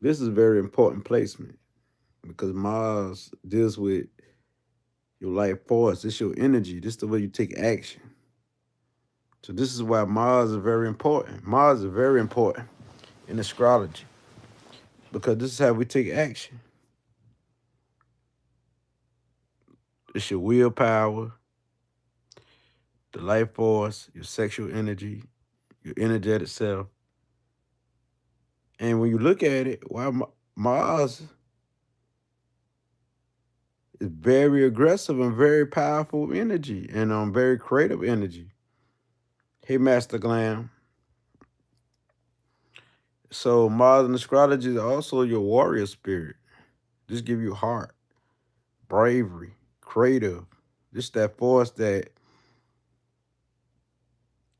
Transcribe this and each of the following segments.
This is very important placement because Mars deals with your life force. It's your energy. This is the way you take action. So this is why Mars is very important. Mars is very important in astrology because this is how we take action. It's your willpower, the life force, your sexual energy, your energetic self. And when you look at it, why Mars is very aggressive and very powerful energy and very creative energy. Hey, Master Glam. So Mars in astrology is also your warrior spirit. Just give you heart, bravery, creative. Just that force that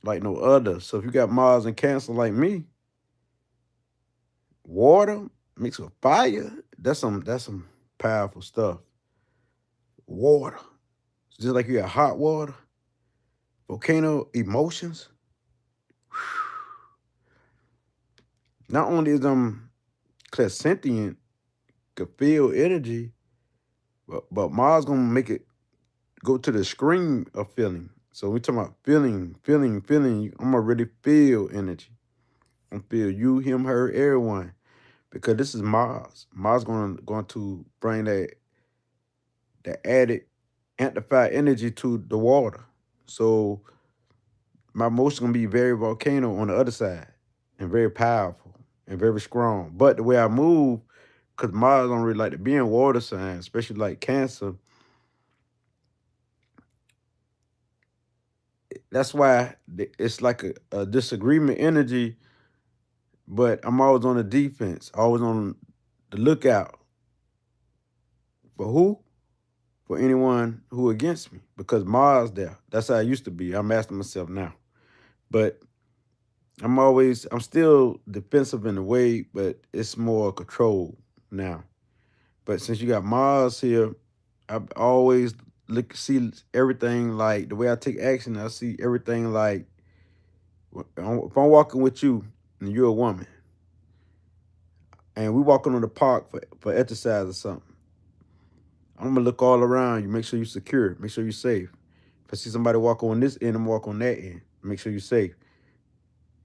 like no other. So if you got Mars in Cancer like me, water mixed with fire, that's some powerful stuff. Water. Just like you got hot water, volcano emotions. Not only is clairsentient, could feel energy, but Mars gonna make it go to the extreme of feeling. So we talking about feeling. I'm gonna really feel energy. I'm gonna feel you, him, her, everyone, because this is Mars. Mars going to bring that added amplified energy to the water. So my emotion gonna be very volcano on the other side, and very powerful and very strong. But the way I move, because Mars don't really like to be in water signs, especially like Cancer. That's why it's like a disagreement energy, but I'm always on the defense, always on the lookout for who? For anyone who against me, because Mars there. That's how I used to be. I'm asking myself now. But I'm still defensive in a way, but it's more control now. But since you got Mars here, I always see everything like the way I take action. I see everything like if I'm walking with you and you're a woman, and we walking on the park for exercise or something, I'm gonna look all around you, make sure you're secure, make sure you're safe. If I see somebody walk on this end, I'm gonna walk on that end, make sure you're safe.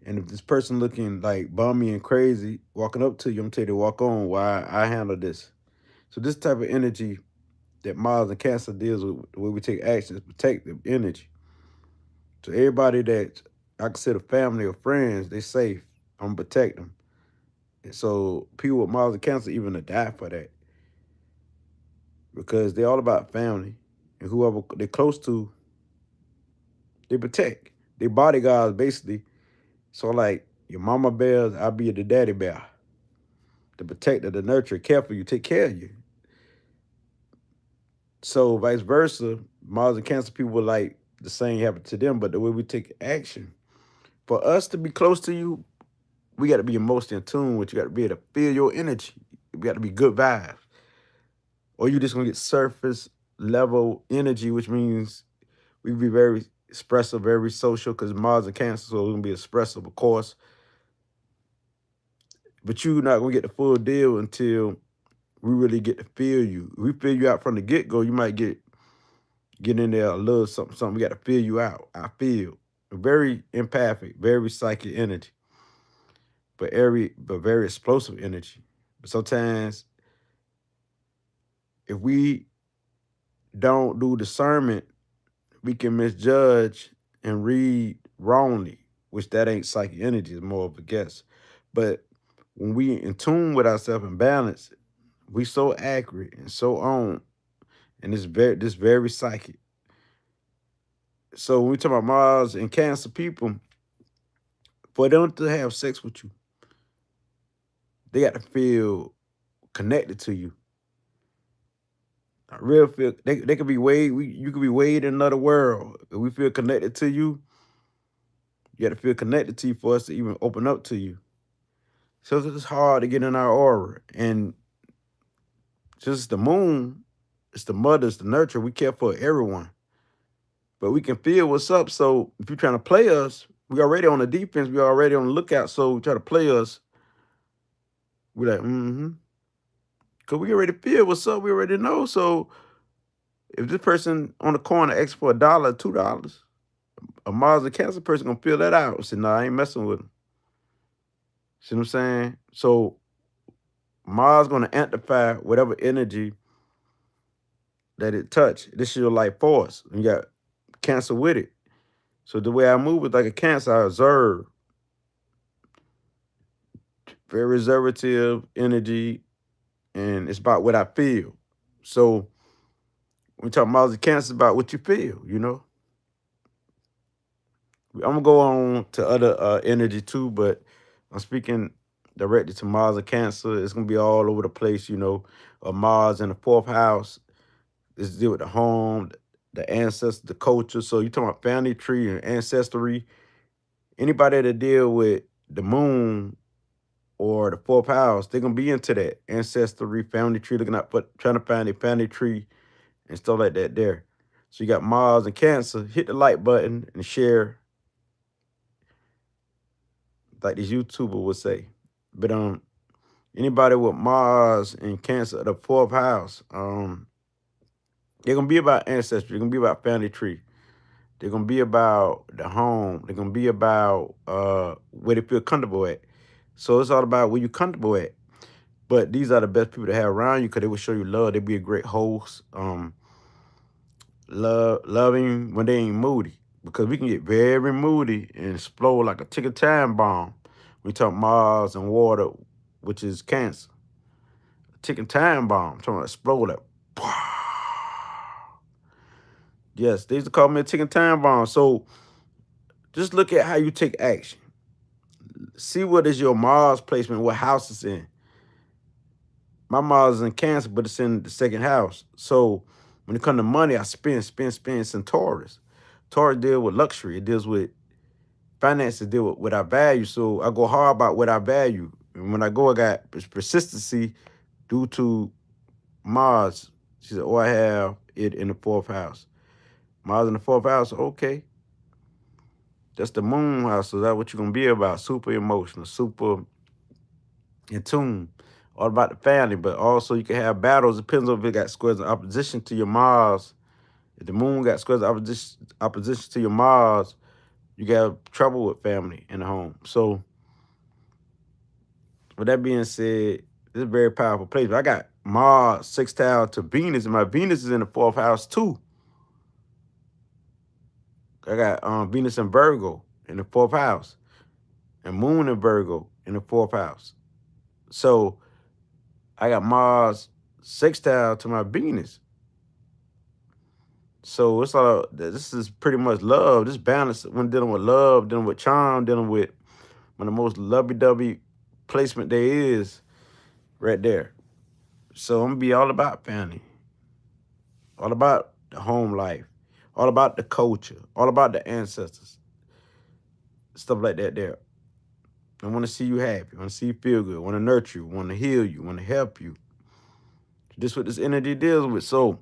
And if this person looking like bummy and crazy walking up to you, I'm gonna tell you to walk on while I handle this. So this type of energy that Mars and Cancer deals with, the way we take action, is protective energy. So everybody that I consider family or friends, they safe. I'm gonna protect them. And so people with Mars and Cancer even to die for that because they're all about family, and whoever they're close to, they protect. They bodyguards basically. So like your mama bears, I'll be the daddy bear, the protector, the nurturer, care for you, take care of you. So vice versa, Mars and Cancer people would like the same happen to them, but the way we take action. For us to be close to you, we got to be emotionally in tune with you. Got to be able to feel your energy. We got to be good vibes. Or you just gonna get surface level energy, which means we be very expressive, very social, because Mars and Cancer, so we're gonna be expressive, of course. But you're not gonna get the full deal until we really get to feel you. If we feel you out from the get-go, you might get in there a little something, something. We got to feel you out. I feel very empathic, very psychic energy, but very explosive energy. But sometimes if we don't do discernment, we can misjudge and read wrongly, which that ain't psychic energy, it's more of a guess. But when we in tune with ourselves and balance, we so accurate and so on, and it's very psychic. So when we talk about Mars and Cancer people, for them to have sex with you, they got to feel connected to you. I real feel they could be you could be way in another world. If we feel connected to you, you got to feel connected to you for us to even open up to you. So it's hard to get in our aura. And just the moon, it's the mother, it's the nurture. We care for everyone. But we can feel what's up. So if you're trying to play us, we already on the defense, we already on the lookout. So try to play us. We like, mm-hmm. Cause we already feel what's up. We already know. So if this person on the corner asks for $1, $2, a Mars and Cancer person gonna feel that out. Say, nah, I ain't messing with them. See what I'm saying? So Mars gonna amplify whatever energy that it touch. This is your life force. You got Cancer with it. So the way I move is like a Cancer. I observe, very reservative energy, and it's about what I feel. So when we talk Mars and Cancer, it's about what you feel. I'm gonna go on to other energy too, but I'm speaking directly to Mars and Cancer. It's gonna be all over the place. Mars in the fourth house. This deal with the home, the ancestors, the culture. So you talking about family tree and ancestry. Anybody that deal with the moon or the fourth house, they're gonna be into that ancestry, family tree, looking out for trying to find a family tree and stuff like that there. So you got Mars and Cancer. Hit the like button and share, like this YouTuber would say. But anybody with Mars and Cancer, the fourth house, they're gonna be about ancestry. They're gonna be about family tree. They're gonna be about the home. They're gonna be about where they feel comfortable at. So it's all about where you're comfortable at. But these are the best people to have around you because they will show you love. They be a great host. Loving when they ain't moody. Because we can get very moody and explode like a tick time bomb. We talk Mars and water, which is Cancer. A ticking time bomb. I'm talking about explode like yes, they used to call me a ticking time bomb. So just look at how you take action. See what is your Mars placement, what house it's in. My Mars is in Cancer, but it's in the second house. So when it comes to money, I spend. It's in Taurus. Taurus deals with luxury. It deals with finances, deal with what I value. So I go hard about what I value. And when I go, I got persistency due to Mars. She said, oh, I have it in the fourth house. Mars in the fourth house, okay. That's the moon house. So that's what you're going to be about. Super emotional, super in tune, all about the family. But also you can have battles. Depends on if it got squares in opposition to your Mars. If the moon got squares in opposition to your Mars, you got trouble with family in the home. So with that being said, it's a very powerful place. But I got Mars sextile to Venus, and my Venus is in the fourth house too. I got Venus and Virgo in the fourth house, and Moon and Virgo in the fourth house. So I got Mars sextile to my Venus. So it's all this is pretty much love. This balance when dealing with love, dealing with charm, dealing with one of the most lovey-dovey placement there is right there. So I'm gonna be all about family, all about the home life, all about the culture, all about the ancestors, stuff like that there. I want to see you happy. I want to see you feel good. I want to nurture you. I want to heal you. I want to help you. This is what this energy deals with. So,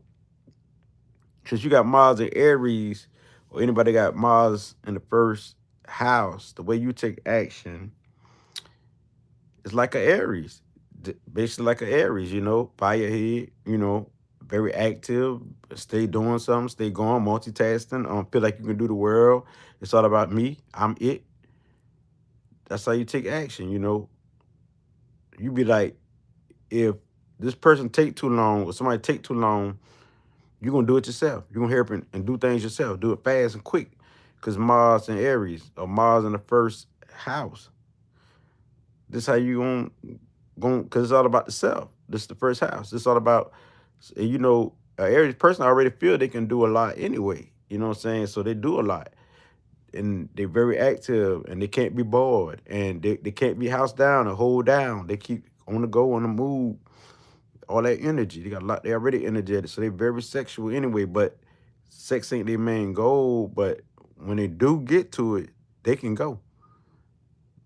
since you got Mars in Aries, or anybody got Mars in the first house, the way you take action is like an Aries. Basically like an Aries, fire head, very active, stay doing something, stay going, multitasking, feel like you can do the world. It's all about me. I'm it. That's how you take action, You be like, if this person take too long or somebody take too long, you're going to do it yourself. You're going to help and do things yourself. Do it fast and quick because Mars in Aries or Mars in the first house. This how you going because it's all about the self. This is the first house. It's all about, an Aries person already feel they can do a lot anyway. You know what I'm saying? So they do a lot. And they're very active and they can't be bored. And they can't be housed down or hold down. They keep on the go, on the move, all that energy. They got a lot, they're already energetic. So they're very sexual anyway, but sex ain't their main goal. But when they do get to it, they can go.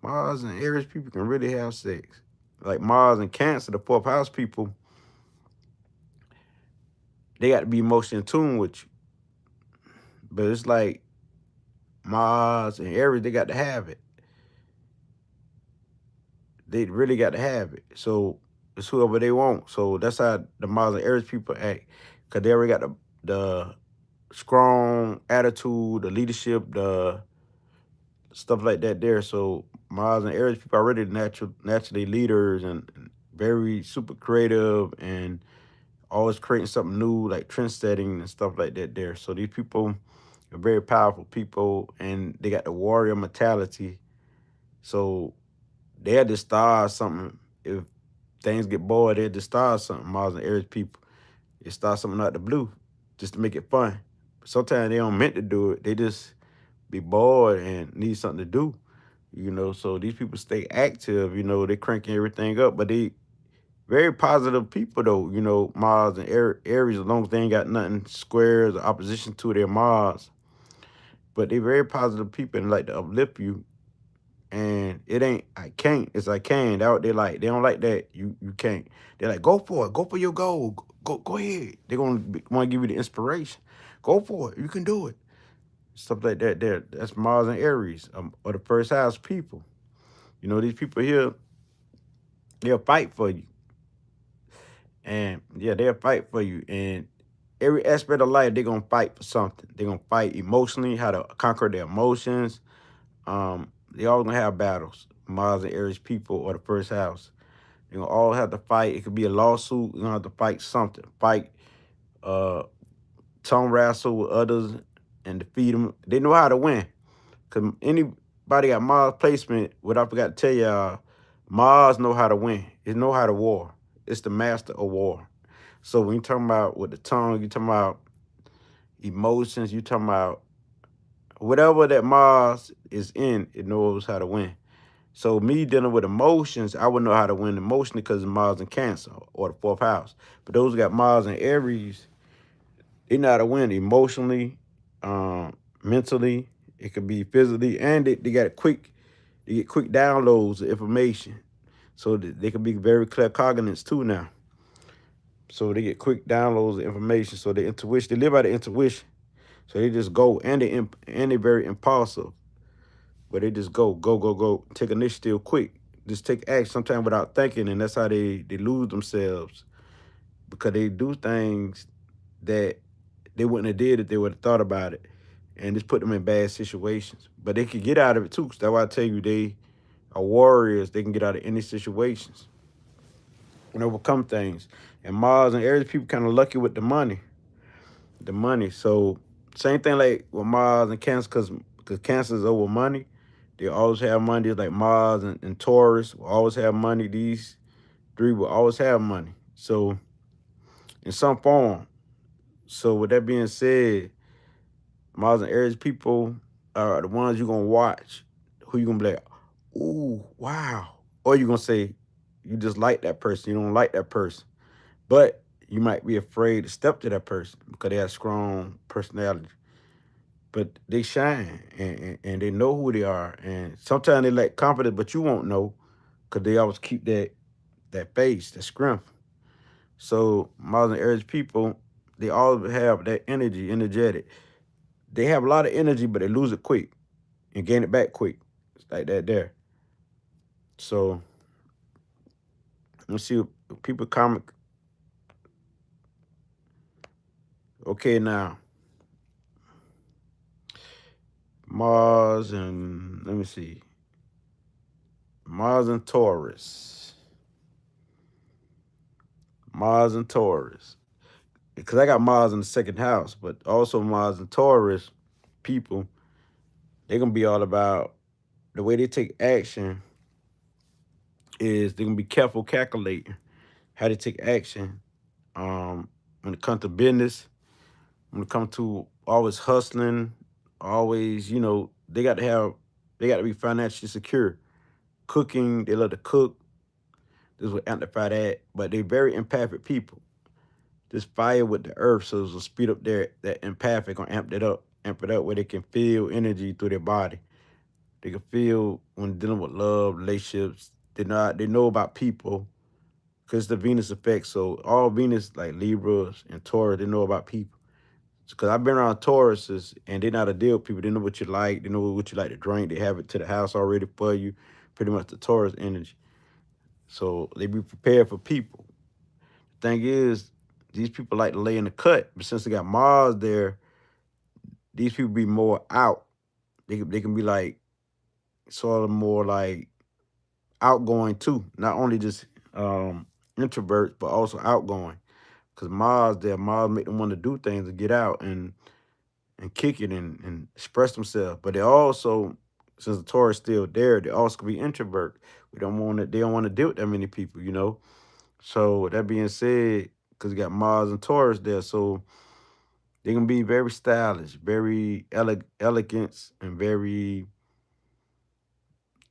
Mars and Aries people can really have sex. Like Mars and Cancer, the fourth house people, they got to be emotionally in tune with you. But it's like Mars and Aries, they got to have it. they really got to have it. So it's whoever they want. So that's how the Mars and Aries people act, cause they already got the strong attitude, the leadership, the stuff like that there. So Mars and Aries people are already naturally leaders and very super creative and always creating something new, like trend setting and stuff like that there. So these people are very powerful people and they got the warrior mentality. So they had to start something. If things get bored, they had to start something. Mars and Aries people, they start something out the blue just to make it fun. Sometimes they don't meant to do it. They just be bored and need something to do. So these people stay active. They cranking everything up, but they very positive people though. Mars and Aries, as long as they ain't got nothing squares or opposition to their Mars, but they very positive people and like to uplift you. And it ain't I can't, it's I can. That what they like. They don't like that you can't. They're like, go for it, go for your goal, go ahead. They're gonna want to give you the inspiration. Go for it, you can do it. Stuff like that. There, that's Mars and Aries, or the first house people. These people here, they'll fight for you, and yeah, they'll fight for you. And every aspect of life, they're gonna fight for something. They're gonna fight emotionally, how to conquer their emotions. They all gonna have battles. Mars and Aries people or the first house. They're gonna all have to fight. It could be a lawsuit. You're gonna have to fight something. Fight, uh, tongue wrestle with others and defeat them. They know how to win. Cause anybody got Mars placement, what I forgot to tell y'all, Mars know how to win. It know how to war. It's the master of war. So when you talking about with the tongue, you talking about emotions, you talking about whatever that Mars is in, it knows how to win. So me dealing with emotions, I would know how to win emotionally because of Mars and Cancer or the fourth house. But those who got Mars and Aries, they know how to win emotionally, mentally. It could be physically, and they get quick downloads of information. So they can be very clear cognites too now. So they get quick downloads of information. So the intuition, they live out of intuition. So they just go, and they very impulsive. But they just go, take initiative quick. Just take action sometimes without thinking, and that's how they lose themselves because they do things that they wouldn't have did if they would have thought about it, and just put them in bad situations. But they could get out of it too. 'Cause that's why I tell you they are warriors. They can get out of any situations and overcome things. And Mars and Aries people kind of lucky with the money. The money. So same thing like with Mars and Cancer, because Cancer is over money. They always have money. It's like Mars and Taurus will always have money. These three will always have money. So in some form. So with that being said, Mars and Aries people are the ones you're gonna watch. Who you gonna be like, ooh, wow. Or you gonna say you just like that person. You don't like that person. But you might be afraid to step to that person because they have strong personality. But they shine and they know who they are. And sometimes they lack confidence, but you won't know because they always keep that face, that strength. So Mars and Aries people, they all have that energy, energetic. They have a lot of energy, but they lose it quick and gain it back quick. It's like that there. So let's see what people comment. Okay, now Mars and let me see. Mars and Taurus. Mars and Taurus. Because I got Mars in the second house, but also Mars and Taurus people, they're gonna be all about the way they take action is they're gonna be careful calculating how they take action. When it comes to business, when it comes to always hustling, always, they got to be financially secure. Cooking, they love to cook. This will amplify that. But they're very empathic people. This fire with the earth, so this will speed up that empathic or amp it up where they can feel energy through their body. They can feel when dealing with love, relationships. They know about people because the Venus effect. So all Venus, like Libras and Taurus, they know about people. Because I've been around Tauruses and they know how to deal with people. They know what you like. They know what you like to drink. They have it to the house already for you. Pretty much the Taurus energy. So they be prepared for people. The thing is, these people like to lay in the cut, but since they got Mars there, these people be more out. They can be like sort of more like outgoing too. Not only just introverts, but also outgoing. Cause Mars there, Mars make them want to do things and get out and kick it and express themselves. But they also, since the Taurus still there, they also could be introvert. They don't want to deal with that many people, you know. So that being said, because you got Mars and Taurus there, so they can be very stylish, very elegant, and very.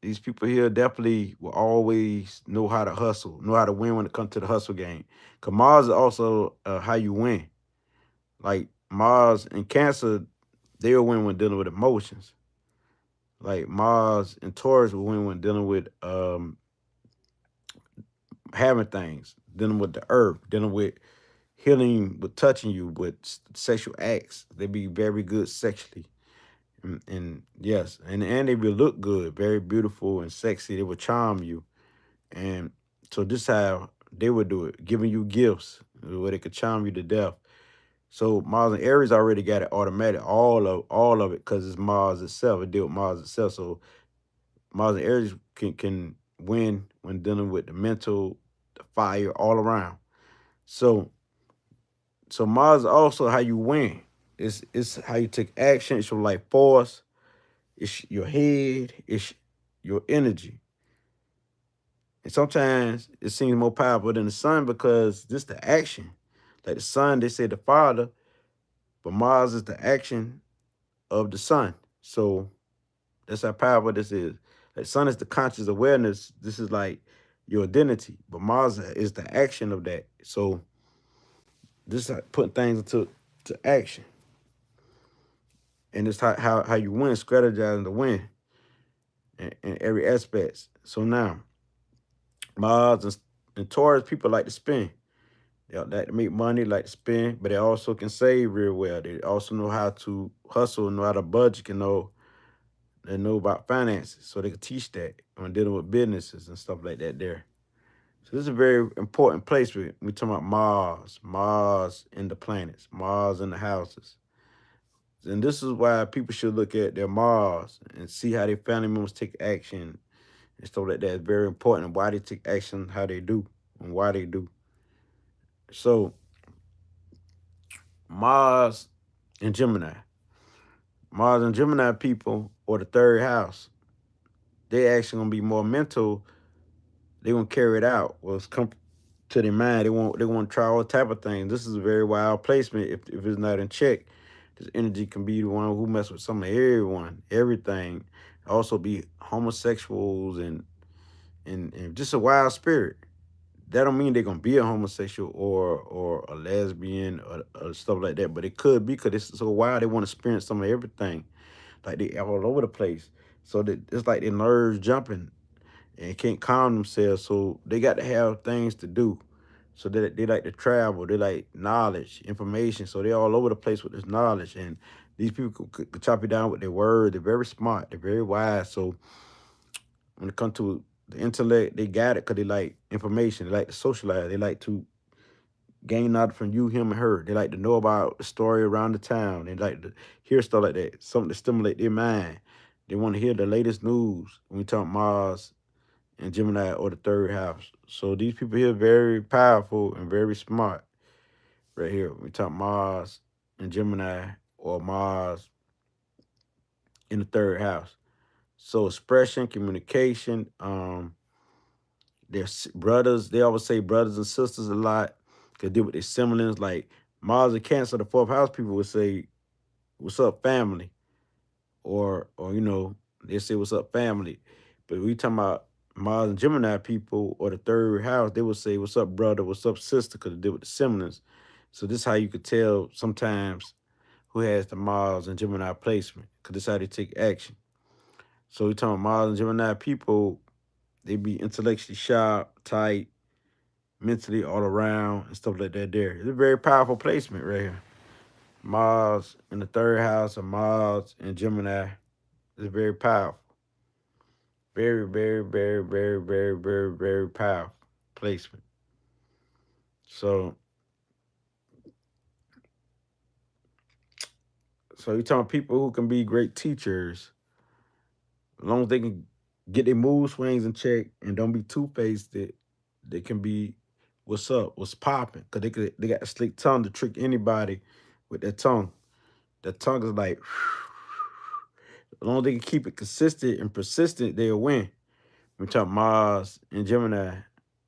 These people here definitely will always know how to hustle, know how to win when it comes to the hustle game. Cause Mars is also how you win. Like Mars and Cancer, they'll win when dealing with emotions. Like Mars and Taurus will win when dealing with having things, dealing with the earth, dealing with healing, with touching you, with sexual acts. They be very good sexually. And yes, and they will look good, very beautiful and sexy. They will charm you. And so this how they would do it, giving you gifts where they could charm you to death. So Mars and Aries already got it automatic, all of it, because it's Mars itself. It deal with Mars itself. So Mars and Aries can win when dealing with the mental, the fire, all around. So Mars is also how you win. It's how you take action. It's your life force. It's your head. It's your energy. And sometimes it seems more powerful than the sun because this the action. Like the sun, they say the father, but Mars is the action of the sun. So that's how powerful this is. Like sun is the conscious awareness. This is like your identity, but Mars is the action of that. So this is like putting things into action, and it's how you win, strategizing to win in every aspect. So now Mars and Taurus people like to spend. They like to make money, like to spend, but they also can save real well. They also know how to hustle, know how to budget, they know about finances, so they can teach that when dealing with businesses and stuff like that there. So this is a very important place. We talking about Mars in the planets, Mars in the houses. And this is why people should look at their Mars and see how their family members take action and stuff like that. It's very important why they take action, how they do, and why they do. So Mars and Gemini. Mars and Gemini people, or the third house, they actually gonna be more mental. They gonna carry it out. Well, it's come to their mind. They want to try all type of things. This is a very wild placement. If it's not in check, this energy can be the one who mess with some of everyone, everything. Also be homosexuals and just a wild spirit. That don't mean they're gonna be a homosexual or a lesbian or stuff like that, but it could be because it's so wild. They want to experience some of everything. Like they all over the place. So that it's like their nerves jumping and can't calm themselves. So they got to have things to do. So they like to travel. They like knowledge, information. So they're all over the place with this knowledge. And these people could chop you down with their words. They're very smart. They're very wise. So when it comes to the intellect, they got it because they like information. They like to socialize. They like to gain knowledge from you, him, and her. They like to know about the story around the town. They like to hear stuff like that, something to stimulate their mind. They want to hear the latest news when we talk Mars and Gemini or the third house. So these people here very powerful and very smart right here. We talk Mars and Gemini or Mars in the third house. So expression, communication, their brothers, they always say brothers and sisters a lot. They deal with their siblings. Like Mars and Cancer, the fourth house people would say, "What's up, family?" Or they say, "What's up, family?" But we talking about Mars and Gemini people or the third house, they would say, "What's up, brother? What's up, sister?" Because they deal with the siblings. So this is how you could tell sometimes who has the Mars and Gemini placement, because this is how they take action. So we talking about Mars and Gemini people, they be intellectually sharp, tight, mentally all around, and stuff like that there. It's a very powerful placement right here. Mars in the third house of Mars and Gemini is very powerful. Very, very, very, very, very, very, very powerful. placement. So you're talking people who can be great teachers, as long as they can get their mood swings in check and don't be two faced. They can be what's up, what's popping, because they got a slick tongue to trick anybody with their tongue. Their tongue is like, as long as they can keep it consistent and persistent, they'll win. We talk Mars and Gemini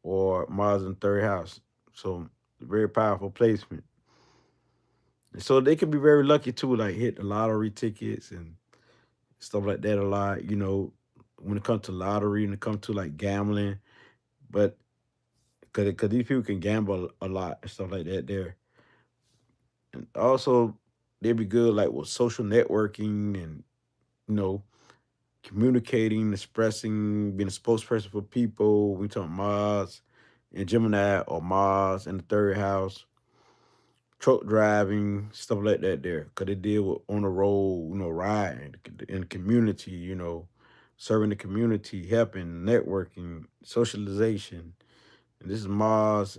or Mars in third house. So very powerful placement. And so they can be very lucky too, like hit the lottery tickets and stuff like that a lot, when it comes to lottery and it comes to like gambling. But because these people can gamble a lot and stuff like that there. And also they'd be good like with social networking and, you know, communicating, expressing, being a spokesperson for people. We talk Mars and Gemini or Mars in the third house, truck driving, stuff like that there. Cause they deal with on the road, riding in the community, serving the community, helping, networking, socialization. And this is Mars.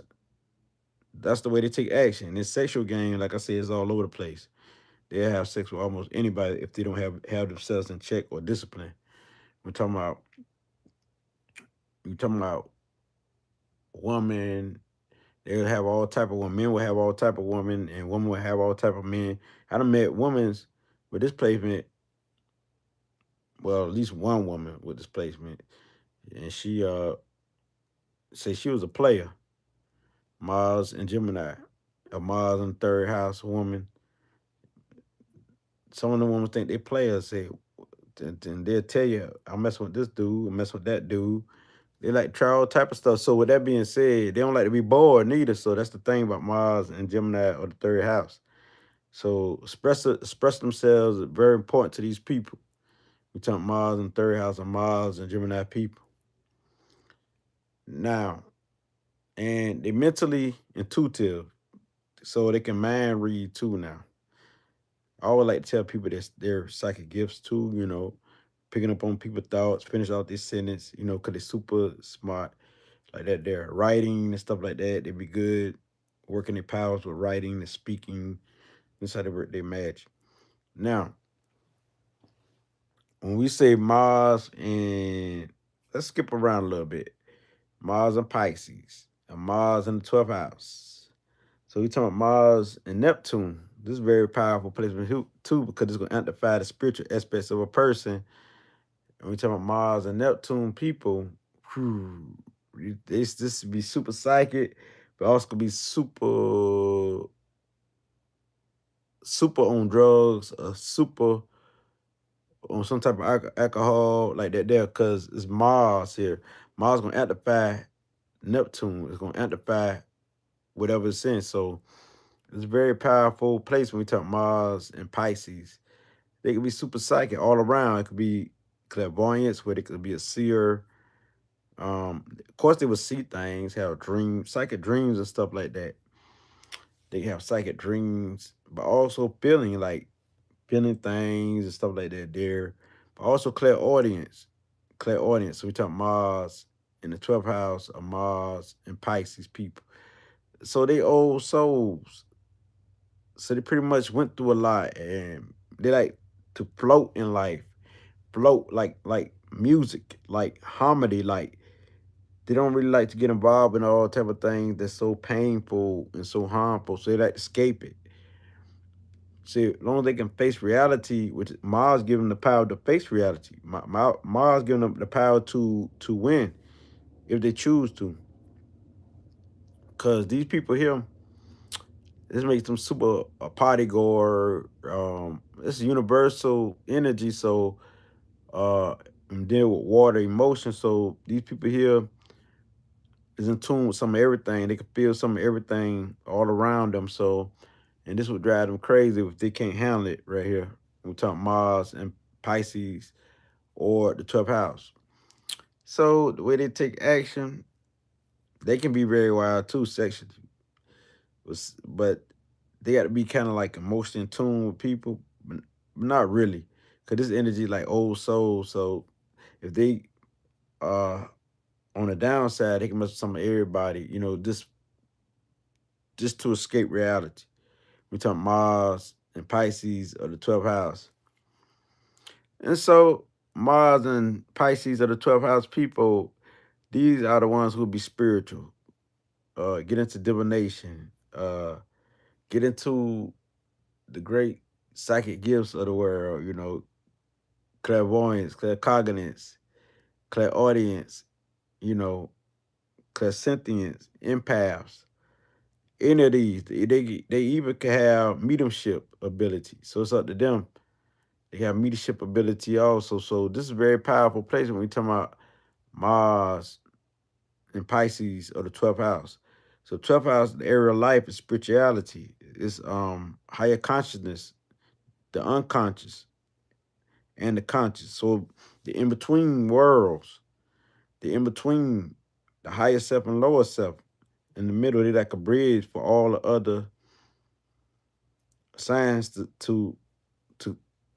That's the way they take action. This sexual game, like I said, is all over the place. They have sex with almost anybody if they don't have themselves in check or discipline. We're talking about we talking about woman. They'll have all type of women. Men will have all type of women, and women will have all type of men. I done met women's with this placement. Well, at least one woman with this placement, and she said she was a player. Mars and Gemini, a Mars in the third house woman. Some of the women think they players. Say, and they'll tell you, I mess with this dude, I mess with that dude. They like try all type of stuff. So with that being said, they don't like to be bored neither. So that's the thing about Mars and Gemini or the third house. So express themselves is very important to these people. We talk Mars and third house and Mars and Gemini people. Now, and they mentally intuitive, so they can mind read too now. I always like to tell people that their psychic gifts too, picking up on people's thoughts, finish out this sentence, because they're super smart like that. They're writing and stuff like that. They be good working their powers with writing and speaking. That's how they match. Now, when we say Mars and let's skip around a little bit. Mars and Pisces, and Mars in the 12th house. So we talking about Mars and Neptune. This is very powerful placement too because it's gonna amplify the spiritual aspects of a person. And we talking about Mars and Neptune people. Whew, this be super psychic, but also could be super on drugs, super on some type of alcohol like that there, because it's Mars here. Mars gonna amplify Neptune. It's gonna amplify whatever it's in. So it's a very powerful place when we talk Mars and Pisces. They could be super psychic all around. It could be clairvoyance, where they could be a seer. Of course, they would see things, have dreams, psychic dreams and stuff like that. They have psychic dreams, but also feeling things and stuff like that there. But also clairaudience. Clairaudience. So we talk Mars in the 12th house of Mars and Pisces people. So they old souls. So they pretty much went through a lot and they like to float in life. Float like music, like harmony, like they don't really like to get involved in all type of things that's so painful and so harmful. So they like to escape it. See, as long as they can face reality, which Mars giving them the power to face reality. Mars giving them the power to win if they choose to. Cause these people here, this makes them super a party goer. It's universal energy, so and deal with water emotion. So these people here is in tune with some of everything. They can feel some of everything all around them. So, and this would drive them crazy if they can't handle it right here. We talk Mars and Pisces or the 12th house. So the way they take action, they can be very wild too, sexually. But they got to be kind of like emotionally in tune with people, but not really. Cause this energy like old soul. So if they uh on the downside, they can mess with some of everybody, just to escape reality. We talk Mars and Pisces of the 12th house. And so Mars and Pisces of the 12th house people, these are the ones who will be spiritual, get into divination, get into the great psychic gifts of the world, clairvoyance, claircognizance, clairaudience, you know, clairsentience, empaths. Any of these, they even can have mediumship ability. So it's up to them. They have mediumship ability also. So this is a very powerful place when we talk about Mars and Pisces or the 12th house. So 12th house, the area of life is spirituality. It's higher consciousness, the unconscious, and the conscious. So the in-between worlds, the in-between the higher self and lower self. In the middle, they like a bridge for all the other signs to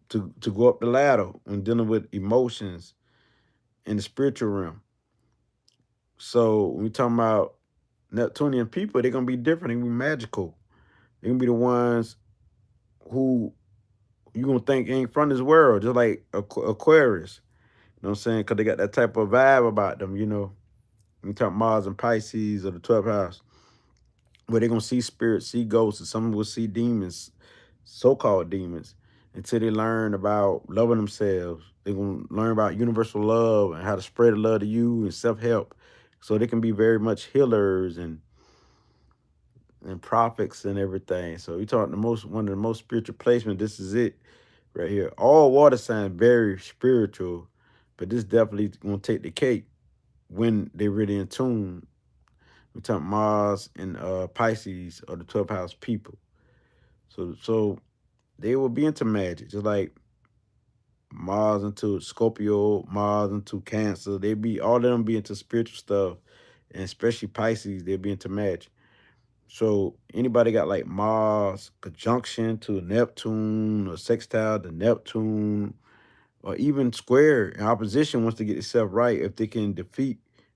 to go up the ladder when dealing with emotions in the spiritual realm. So when we talking about Neptunian people, they're gonna be different. They're gonna be magical. They're gonna be the ones who you gonna think ain't from this world, just like Aquarius. You know what I'm saying? Because they got that type of vibe about them. When you talk Mars and Pisces or the 12th house, where they're gonna see spirits, see ghosts, and some will see demons, so-called demons, until they learn about loving themselves. They're gonna learn about universal love and how to spread the love to you and self-help. So they can be very much healers and prophets and everything. So you talking one of the most spiritual placement. This is it right here. All water signs very spiritual, but this definitely gonna take the cake when they really in tune. We talk Mars and Pisces or the 12th house people. So they will be into magic, just like Mars into Scorpio, Mars into Cancer. They be all of them be into spiritual stuff, and especially Pisces, they be into magic. So anybody got like Mars conjunction to Neptune or sextile to Neptune, or even square in opposition wants to get itself right. If they can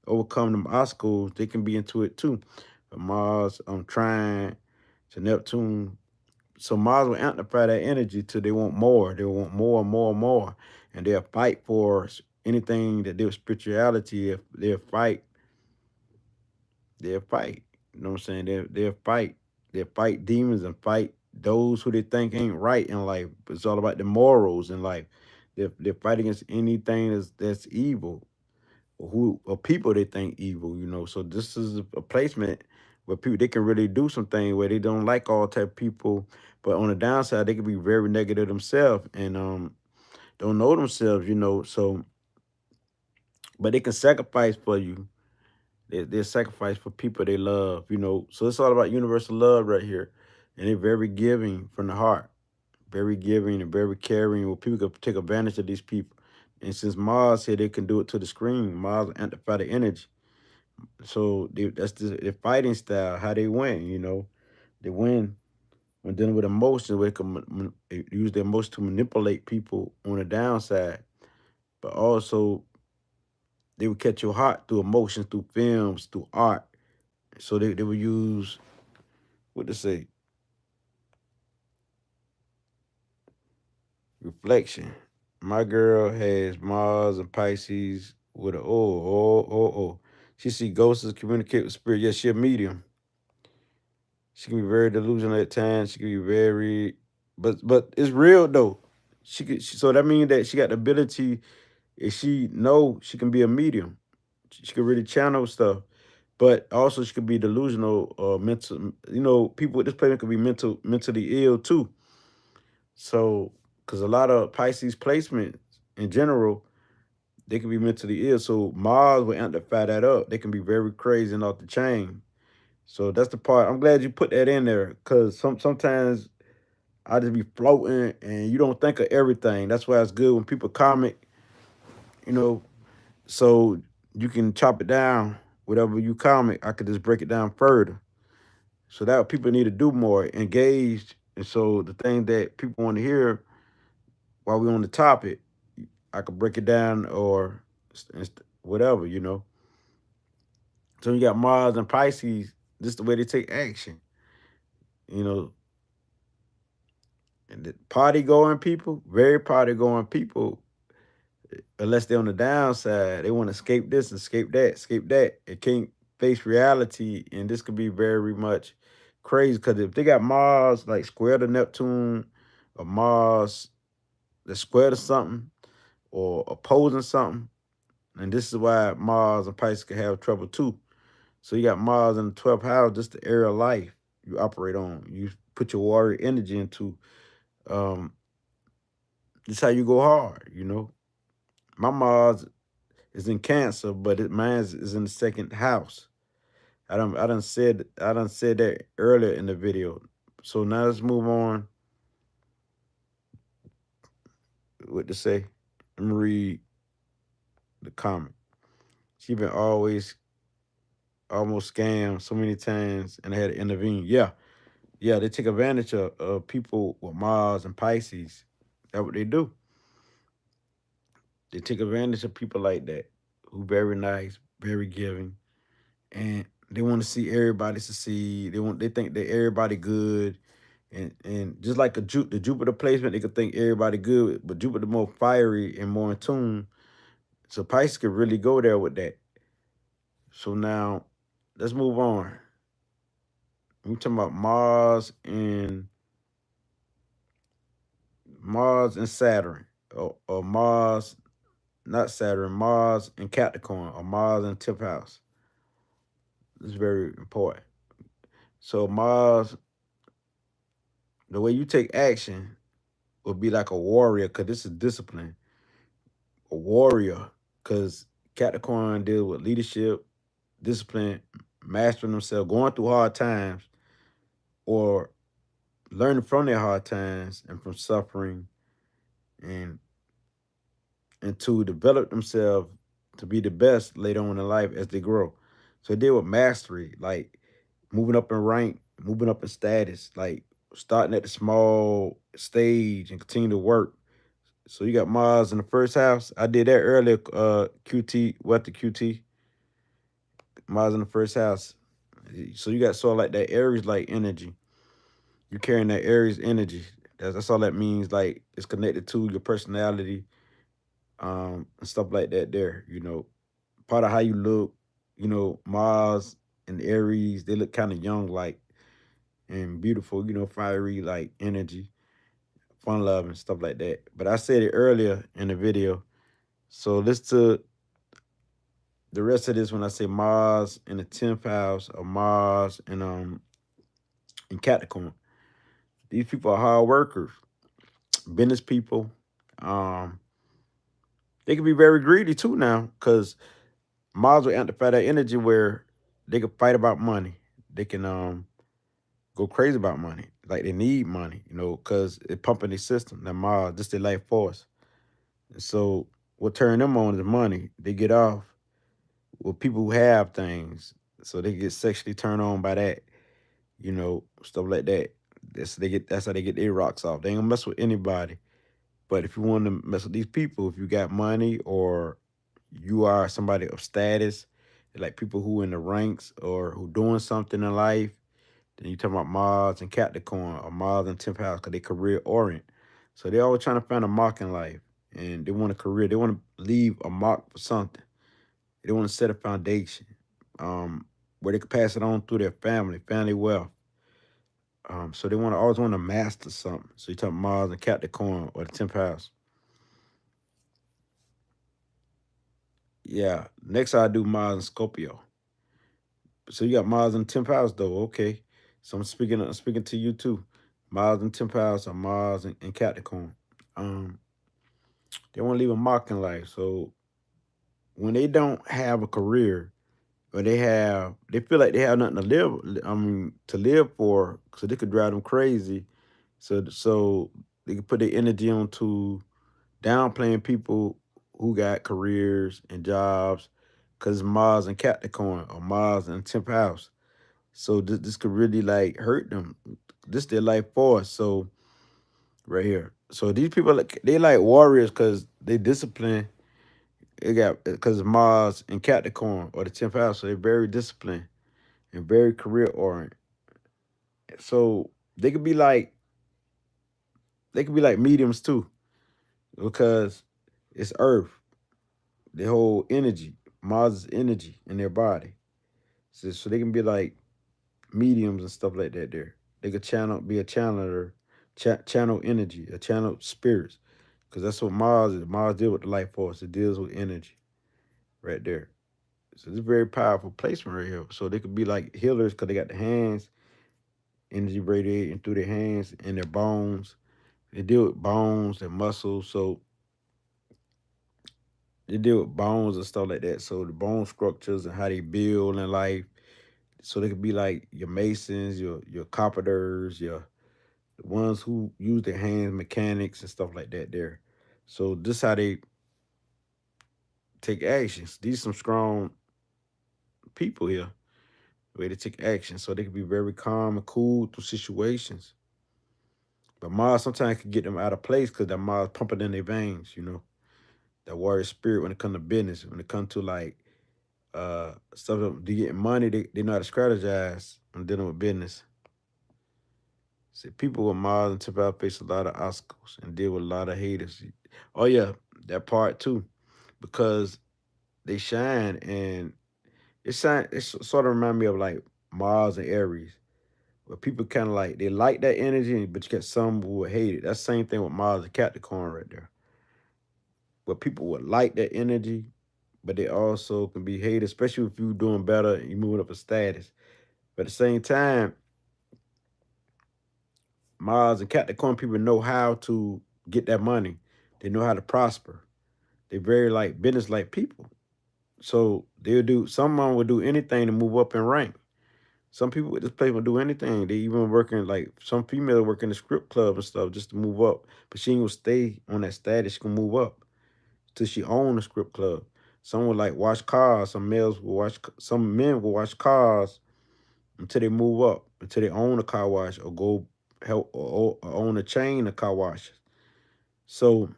overcome them obstacles, they can be into it too. But Mars trine to Neptune. So Mars will amplify that energy till they want more. They want more and more and more. And they'll fight for anything that deals with spirituality. If they'll fight. You know what I'm saying? They'll fight. They'll fight demons and fight those who they think ain't right in life. It's all about the morals in life. They're fighting against anything that's evil, or people they think evil. So this is a placement where people they can really do something where they don't like all type of people, but on the downside they can be very negative themselves and don't know themselves. So but they can sacrifice for you. They're sacrifice for people they love. So it's all about universal love right here, and they're very giving from the heart, very giving and very caring. Where people can take advantage of these people. And since Mars here, they can do it to the screen. Mars amplify the energy. So that's their fighting style, how they win. They win when dealing with emotions, where they can use their emotions to manipulate people on the downside. But also, they would catch your heart through emotions, through films, through art. So they would use, what to say, reflection. My girl has Mars and Pisces with a oh. She see ghosts communicate with spirit. Yes, she a medium. She can be very delusional at times. She can be very, but it's real though. So that means that she got the ability. If she know she can be a medium, she can really channel stuff. But also she could be delusional or mental. People with this placement could be mentally ill too. So, because a lot of Pisces placements in general, they can be mentally ill. So Mars will amplify that up. They can be very crazy and off the chain. So that's the part. I'm glad you put that in there because sometimes I just be floating and you don't think of everything. That's why it's good when people comment, you know, so you can chop it down. Whatever you comment, I could just break it down further. So that people need to do more, engaged. And so the thing that people want to hear while we're on the topic, I could break it down or whatever. So you got Mars and Pisces. This is the way they take action. You know, and the party going people, very party going people, unless they're on the downside, they want to escape this and escape that, escape that. It can't face reality, and this could be very much crazy because if they got Mars like square to Neptune, or Mars that's square to something, or opposing something, and this is why Mars and Pisces can have trouble too. So you got Mars in the 12th house, just the area of life you operate on. You put your warrior energy into. Um, this how you go hard, you know. My Mars is in Cancer, but mine is in the second house. I done said that earlier in the video. So now let's move on. What to say? Let me read the comment. She been always almost scammed so many times and I had to intervene. Yeah, yeah, they take advantage of people with Mars and Pisces. That's what they do. They take advantage of people like that who very nice, very giving, and they want to see everybody succeed. They think that everybody good, and just like the Jupiter placement, they could think everybody good, but Jupiter more fiery and more in tune. So Pisces could really go there with that. So now let's move on. We talking about Mars and Saturn, or Mars, not Saturn, Mars and Capricorn, or Mars and 10th house. This is very important. So Mars, the way you take action will be like a warrior, because this is discipline. A warrior, because Capricorn deals with leadership, discipline, mastering themselves, going through hard times, or learning from their hard times and from suffering, and to develop themselves to be the best later on in life as they grow. So they deal with mastery, like moving up in rank, moving up in status, like starting at the small stage and continue to work. So you got Mars in the first house. I did that earlier. QT, what the QT? Mars in the first house. So you got sort of like that Aries like energy. You're carrying that Aries energy. That's all that means. Like it's connected to your personality, and stuff like that. There, part of how you look. Mars and Aries, they look kind of young, like, and beautiful. Fiery like energy, fun love and stuff like that. But I said it earlier in the video. So listen to the rest of this when I say Mars in the 10th house, or Mars in Capricorn. These people are hard workers, business people. Um, they can be very greedy too now, because Mars will amplify that energy where they can fight about money. They can go crazy about money. Like they need money, because it pumping their system. That Mars, just their life force. So what turn them on is money. They get off with people who have things. So they get sexually turned on by that, stuff like that. That's how they get their rocks off. They ain't gonna mess with anybody. But if you want to mess with these people, if you got money, or you are somebody of status, like people who in the ranks or who doing something in life, then you talking about Mars and Capricorn, or Mars and 10th house, because they career orient. So they always trying to find a mark in life, and they want a career. They want to leave a mark for something. They want to set a foundation, where they can pass it on through their family wealth. So they always want to master something. So you talk Mars and Capricorn, or the 10th house. Yeah. Next I do Mars and Scorpio. So you got Mars and 10th house though. Okay. So I'm speaking to you too. Mars and 10th house, or Mars and Capricorn. Um, they want to leave a mark in life. So when they don't have a career, or they feel like they have nothing to live for, so they could drive them crazy. So they can put their energy onto downplaying people who got careers and jobs, because Mars and Capricorn, or Mars and 10th house. So this could really like hurt them. This their life force. So right here. So these people, they like warriors because they discipline. It got because Mars and Capricorn or the 10th house, so they're very disciplined and very career oriented. So they could be like mediums too, because it's Earth, the whole energy, Mars' energy in their body. So they can be like mediums and stuff like that. There, they could be a channeler, channel energy, a channel spirits, because that's what Mars is. Mars deals with the life force. It deals with energy right there. So it's a very powerful placement right here. So they could be like healers because they got the hands, energy radiating through their hands and their bones. They deal with bones and muscles. So they deal with bones and stuff like that. So the bone structures and how they build in life. So they could be like your masons, your carpenters, your the ones who use their hands, mechanics and stuff like that there. So this how they take actions. These some strong people here. The way they take action. So they can be very calm and cool through situations. But Mars sometimes can get them out of place because that Mars pumping in their veins, That warrior spirit when it comes to business, when it comes to like stuff to get money, they know how to strategize when dealing with business. See, people with Mars and Temple face a lot of obstacles and deal with a lot of haters. Oh yeah, that part too, because they shine and it sort of remind me of like Mars and Aries, where people kind of like they like that energy, but you get some who would hate it. That's the same thing with Mars and Capricorn right there, where people would like that energy, but they also can be hated, especially if you're doing better and you moving up a status. But at the same time, Mars and Capricorn people know how to get that money. They know how to prosper. They're very like business like people. So they'll do someone will do anything to move up in rank. Some people with this place will do anything. They even working like some female work in the script club and stuff just to move up. But she ain't gonna stay on that status. She can move up till she own the script club. Some will like wash cars. Some males will wash. Some men will wash cars until they move up, until they own a car wash or go help or own a chain of car washes. So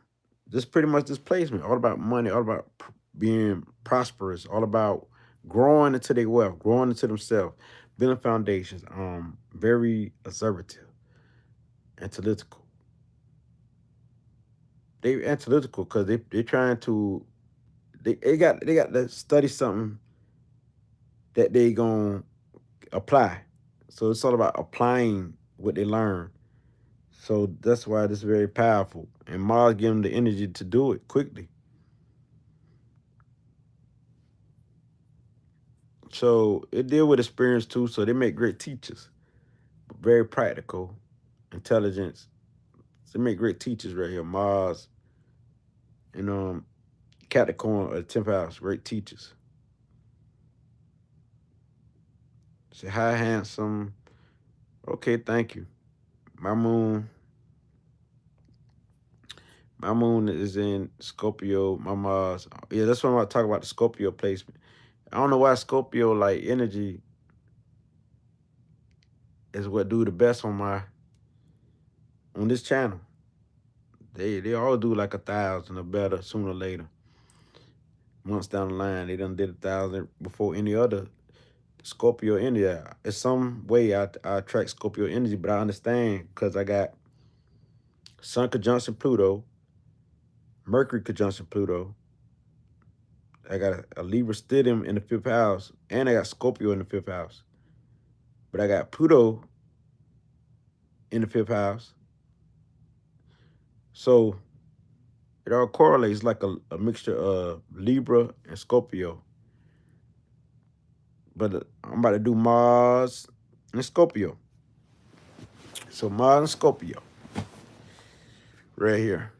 this pretty much this placement, all about money, all about being prosperous, all about growing into their wealth, growing into themselves, building foundations. Very assertive, analytical. They analytical because they trying to they got to study something that they gonna apply. So it's all about applying what they learn. So that's why this is very powerful. And Mars give them the energy to do it quickly. So it deal with experience too. So they make great teachers, very practical, intelligence. So they make great teachers right here. Mars and Capricorn or the 10th house, great teachers. Say hi, handsome. Okay, thank you. My moon, my moon is in Scorpio. My Mars, yeah, that's what I'm about to talk about the Scorpio placement. I don't know why Scorpio like energy is what do the best on this channel. They all do like 1,000 or better sooner or later. Months down the line, they done did 1,000 before any other Scorpio energy. It's some way I track Scorpio energy, but I understand because I got Sun conjunction Pluto, Mercury conjunction Pluto. I got a Libra stellium in the 5th house, and I got Scorpio in the 5th house. But I got Pluto in the 5th house. So it all correlates like a mixture of Libra and Scorpio. But I'm about to do Mars and Scorpio. So Mars and Scorpio right here.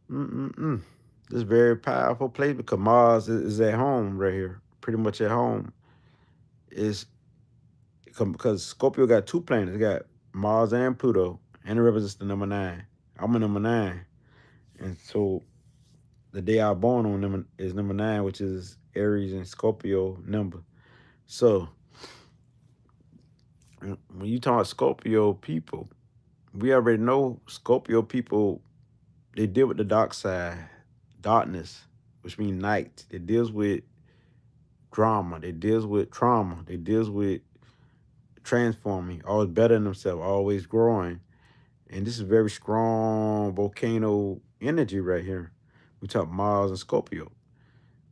Mm-mm-mm. This very powerful place because Mars is at home right here, pretty much at home. Is because Scorpio got two planets. It got Mars and Pluto, and it represents the number 9. I'm a number 9, and so the day I was born on is number 9, which is Aries and Scorpio number. So when you talk about Scorpio people, we already know Scorpio people, they deal with the dark side, darkness. which means night. It deals with drama. It deals with trauma. It deals with transforming, always bettering themselves, always growing. And this is very strong volcano energy right here. We talk Mars and Scorpio,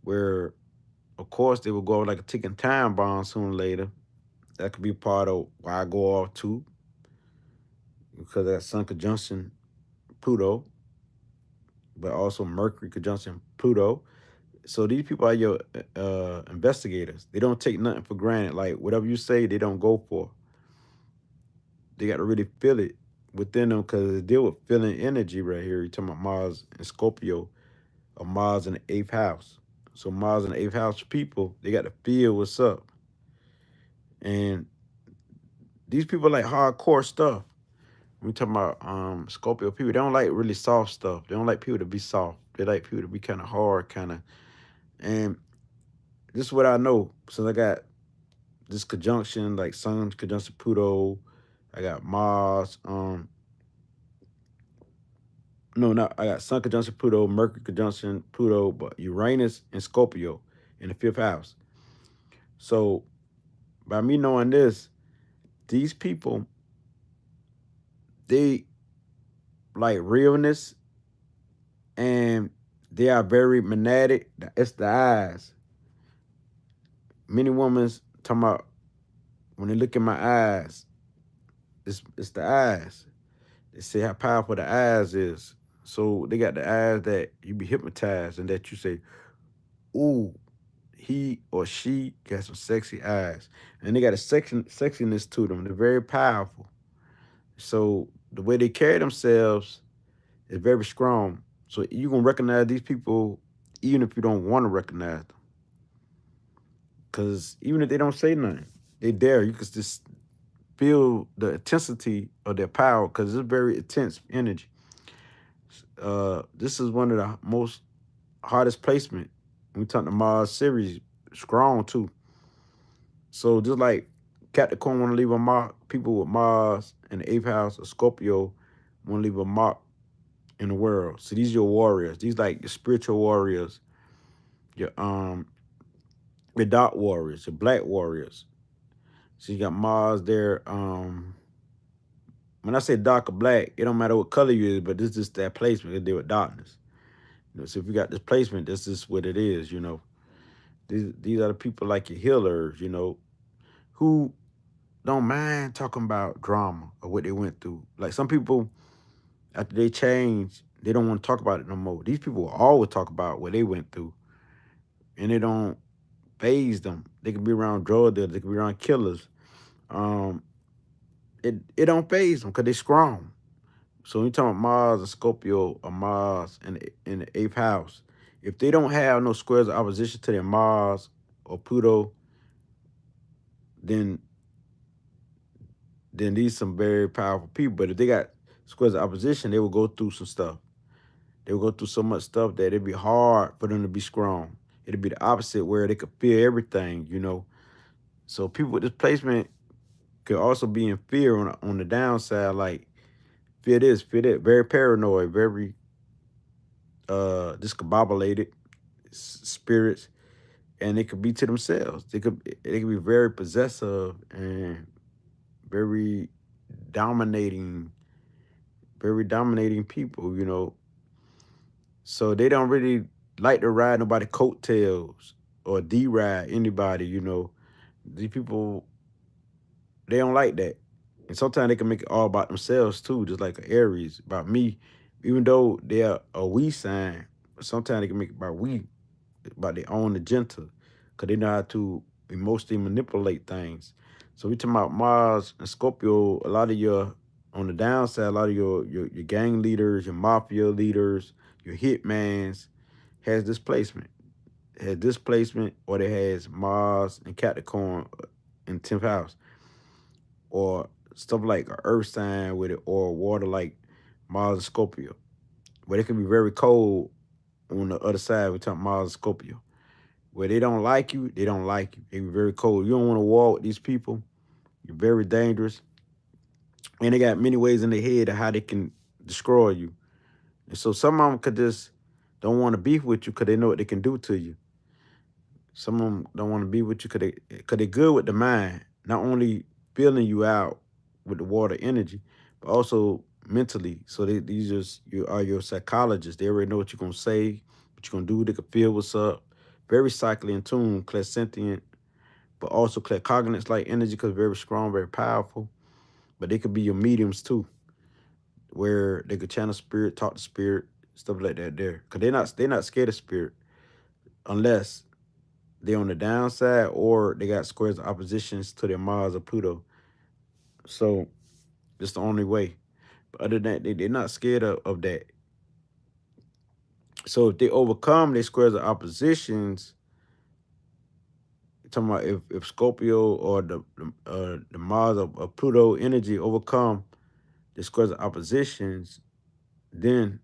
where of course they will go like a ticking time bomb sooner or later. That could be part of why I go off too, because of that Sun conjunction Pluto, but also Mercury conjunction Pluto. So these people are your investigators. They don't take nothing for granted. Like whatever you say, they don't go for. They got to really feel it within them because they deal with feeling energy right here. You're talking about Mars and Scorpio, or Mars in the eighth house. So Mars in the eighth house people, they got to feel what's up. And these people like hardcore stuff. We talking about Scorpio people, they don't like really soft stuff. They don't like people to be soft. They like people to be kind of hard, kind of. And this is what I know since I got this conjunction, like Sun conjunction Pluto. I got Mars. No, not I got Sun conjunction Pluto, Mercury conjunction Pluto, but Uranus and Scorpio in the fifth house. So by me knowing this, these people, they like realness and they are very magnetic. It's the eyes. Many women talking about when they look in my eyes, it's the eyes. They say how powerful the eyes is. So they got the eyes that you be hypnotized and that you say, ooh, he or she got some sexy eyes. And they got a sexiness to them. They're very powerful. So the way they carry themselves is very strong. So you gonna recognize these people even if you don't want to recognize them. Cause even if they don't say nothing, they dare. You can just feel the intensity of their power because it's very intense energy. This is one of the most hardest placement. When we talk the Mars series, strong too. So just like Capricorn want to leave a mark, people with Mars in the eighth house of Scorpio want to leave a mark in the world. So these are your warriors. These like your spiritual warriors, your dark warriors, your black warriors. So you got Mars there. When I say dark or black, it don't matter what color you is, but this is just that placement. It deal with darkness. So if you got this placement, this is what it is. These are the people like your healers, who don't mind talking about drama or what they went through. Like some people, after they change, they don't want to talk about it no more. These people will always talk about what they went through, and it don't phase them. They can be around drug dealers, they can be around killers. Um, it don't phase them because they strong. So when you talking about Mars and Scorpio or Mars in the eighth house, if they don't have no squares of opposition to their Mars or Pluto, then these some very powerful people. But if they got squares of opposition, they will go through some stuff. They will go through so much stuff that it'd be hard for them to be strong. It'd be the opposite where they could feel everything. So people with this placement could also be in fear on the downside, like fear this, fear that, very paranoid, very discombobulated spirits, and they could be to themselves. They could be very possessive and very dominating, very dominating people. So they don't really like to ride nobody coattails or deride anybody. These people, they don't like that. And sometimes they can make it all about themselves too, just like an Aries, about me. Even though they're a we sign, sometimes they can make it about we, about their own agenda, because they know how to emotionally manipulate things. So we talking about Mars and Scorpio, a lot of on the downside, a lot of your gang leaders, your mafia leaders, your hitmans has displacement. Has displacement, or they has Mars and Capricorn in 10th house, or stuff like a earth sign with it, or water like Mars and Scorpio. But it can be very cold on the other side. We talk Mars and Scorpio. Where they don't like you, they don't like you. They be very cold. You don't want to war with these people. You're very dangerous. And they got many ways in their head of how they can destroy you. And so some of them could just don't want to beef with you because they know what they can do to you. Some of them don't want to be with you because they good with the mind, not only feeling you out with the water energy, but also mentally. So these just you are your psychologists. They already know what you're gonna say, what you're gonna do. They can feel what's up. Very psychically in tune, clairsentient, but also claircognizant like energy because very strong, very powerful. But they could be your mediums too, where they could channel spirit, talk to spirit, stuff like that. There, because they're not scared of spirit unless they're on the downside or they got squares of oppositions to their Mars or Pluto. So it's the only way. But other than that, they're not scared of that. So if they overcome their squares of oppositions, talking about if Scorpio or the Mars or Pluto energy overcome the squares of oppositions, then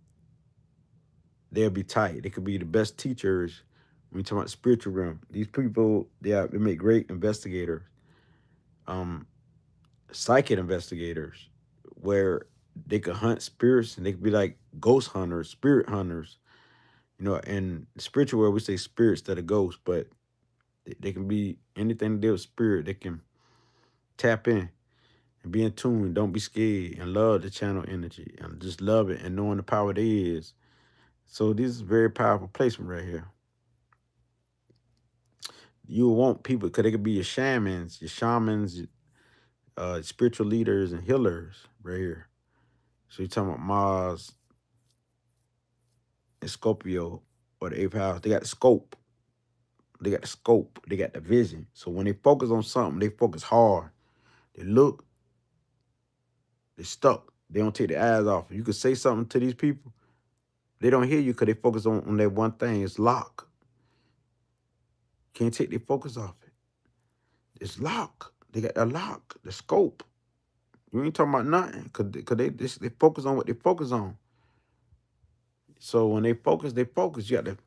they'll be tight. They could be the best teachers when you talk about spiritual realm. These people, they make great investigators. Um, Psychic investigators where they could hunt spirits and they could be like ghost hunters, spirit hunters. In the spiritual world, we say spirits that are ghosts, but they can be anything to do with spirit. They can tap in and be in tune. Don't be scared and love the channel energy and just love it and knowing the power there is. So this is a very powerful placement right here. You will want people because they could be your shamans, spiritual leaders and healers right here. So you're talking about Mars and Scorpio or the eighth house. They got the scope. They got the scope. They got the vision. So when they focus on something, they focus hard. They look, they stuck. They don't take their eyes off. You could say something to these people, they don't hear you because they focus on that one thing. It's lock. Can't take their focus off it. It's lock. They got the lock, the scope. You ain't talking about nothing because they focus on what they focus on. So when they focus, they focus. You got to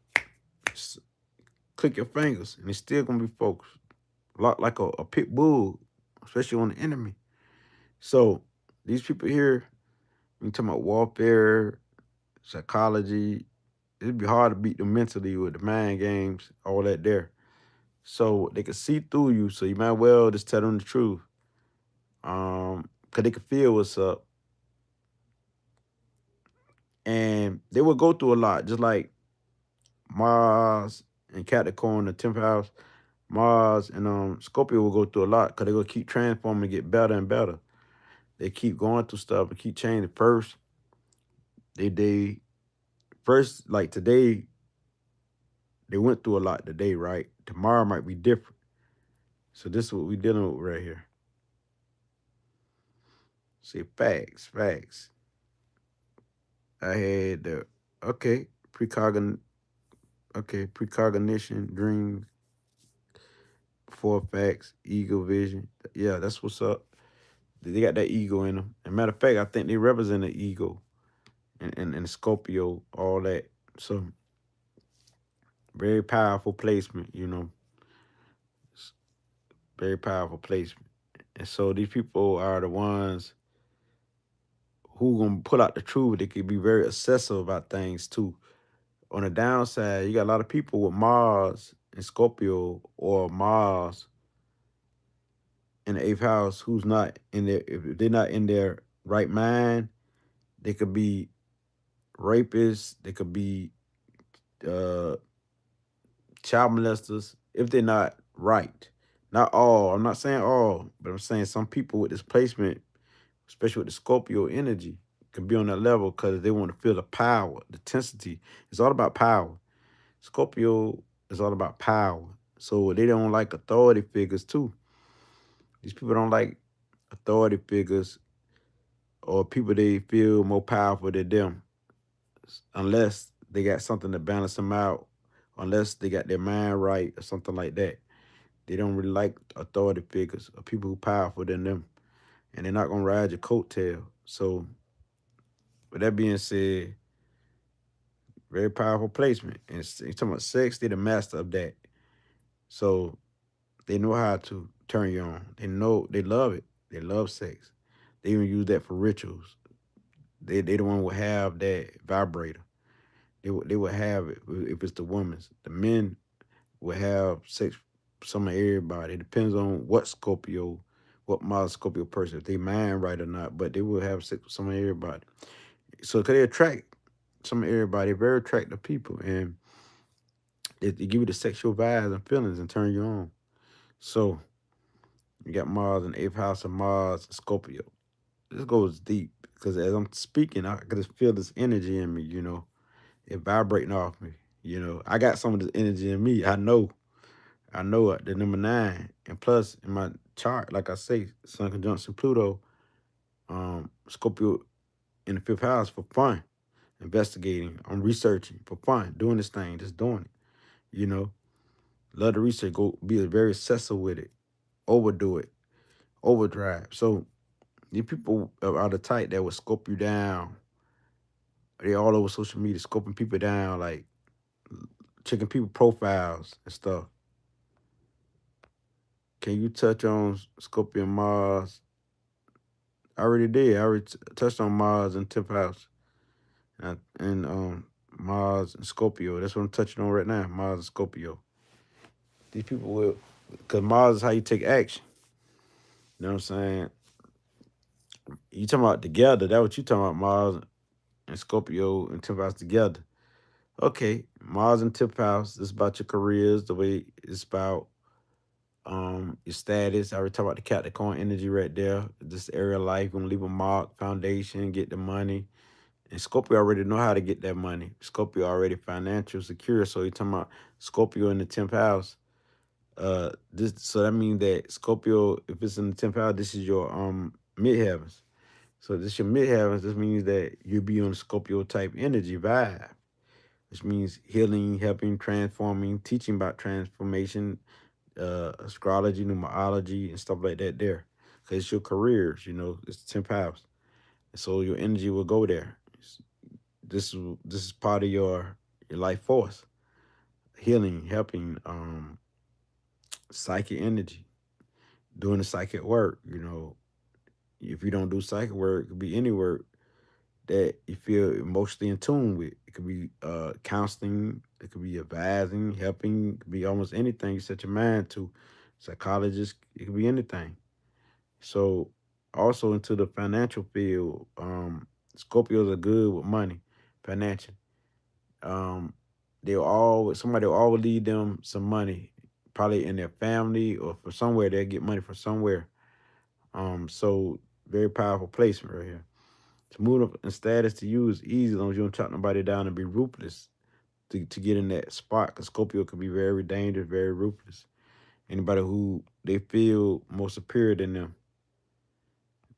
click your fingers and it's still going to be focused. Like a pit bull, especially on the enemy. So these people here, when you talking about warfare, psychology, it'd be hard to beat them mentally with the mind games, all that there. So they can see through you. So you might well just tell them the truth. Cause they can feel what's up. And they will go through a lot, just like Mars and Capricorn, the 10th house. Mars and Scorpio will go through a lot because they're gonna keep transforming and get better and better. They keep going through stuff and keep changing. They first like today, they went through a lot today, right? Tomorrow might be different. So this is what we dealing with right here. See, facts. I had the okay, precognition, dreams, four facts, ego vision. Yeah, that's what's up. They got that ego in them. And matter of fact, I think they represent the ego and Scorpio, all that. So very powerful placement. Very powerful placement. And so these people are the ones who gonna put out the truth. They can be very obsessive about things too. On the downside, you got a lot of people with Mars and Scorpio or Mars in the eighth house who's not in their if they're not in their right mind, they could be rapists, they could be uh child molesters if they're not right. Not all. I'm not saying all, but I'm saying some people with this placement, especially with the Scorpio energy, can be on that level because they want to feel the power, the intensity. It's all about power. Scorpio is all about power. So they don't like authority figures too. These people don't like authority figures or people they feel more powerful than them unless they got something to balance them out, unless they got their mind right or something like that. They don't really like authority figures or people who powerful than them. And they're not gonna ride your coattail. So with that being said, very powerful placement. And you're talking about sex, they're the master of that. So they know how to turn you on. They know they love it. They love sex. They even use that for rituals. They the one who have that vibrator. They would have it if it's the women's. The men would have sex with some of everybody. It depends on what Scorpio, what Mars Scorpio person, if they mind right or not. But they will have sex with some of everybody. So cause they attract some of everybody, very attractive people, and it give you the sexual vibes and feelings and turn you on. So you got Mars in the eighth house of Mars and Scorpio. This goes deep because as I'm speaking, I can just feel this energy in me. It vibrating off me. I got some of this energy in me. I know it. The number nine, and plus in my chart, like I say, Sun conjunction Pluto, Scorpio in the fifth house for fun, investigating. I'm researching for fun, doing this thing, just doing it. You know, love to research. Go be very obsessive with it, overdo it, overdrive. So these people are the type that would scope you down. They all over social media, scoping people down, like checking people profiles and stuff. Can you touch on Scorpio and Mars? I already did. I already touched on Mars and 10th house and Mars and Scorpio. That's what I'm touching on right now. Mars and Scorpio. These people will, because Mars is how you take action. You know what I'm saying? You talking about together. That's what you talking about, Mars and Scorpio and 10th house together. Okay, Mars and 10th house. This is about your careers, the way it's about your status. I already talked about the Capricorn energy right there. This area of life, gonna leave a mark, foundation, get the money. And Scorpio already know how to get that money. Scorpio already financial secure. So you talking about Scorpio in the 10th house. This so that means that Scorpio, if it's in the 10th house, this is your midheavens. So this your midheavens. This means that you'll be on the Scorpio type energy vibe, which means healing, helping, transforming, teaching about transformation, astrology, numerology, and stuff like that there. Because it's your careers, it's the 10th house. And so your energy will go there. This is part of your life force. Healing, helping, psychic energy, doing the psychic work. If you don't do psychic work, it could be any work that you feel emotionally in tune with. It could be counseling, it could be advising, helping, it could be almost anything you set your mind to. Psychologist, it could be anything. So also into the financial field, Scorpios are good with money, financial. Um, somebody will always lead them some money, probably in their family or for somewhere they'll get money from somewhere. So very powerful placement right here. To move up in status to you is easy as long as you don't chop nobody down and be ruthless to get in that spot. Because Scorpio can be very dangerous, very ruthless. Anybody who they feel more superior than them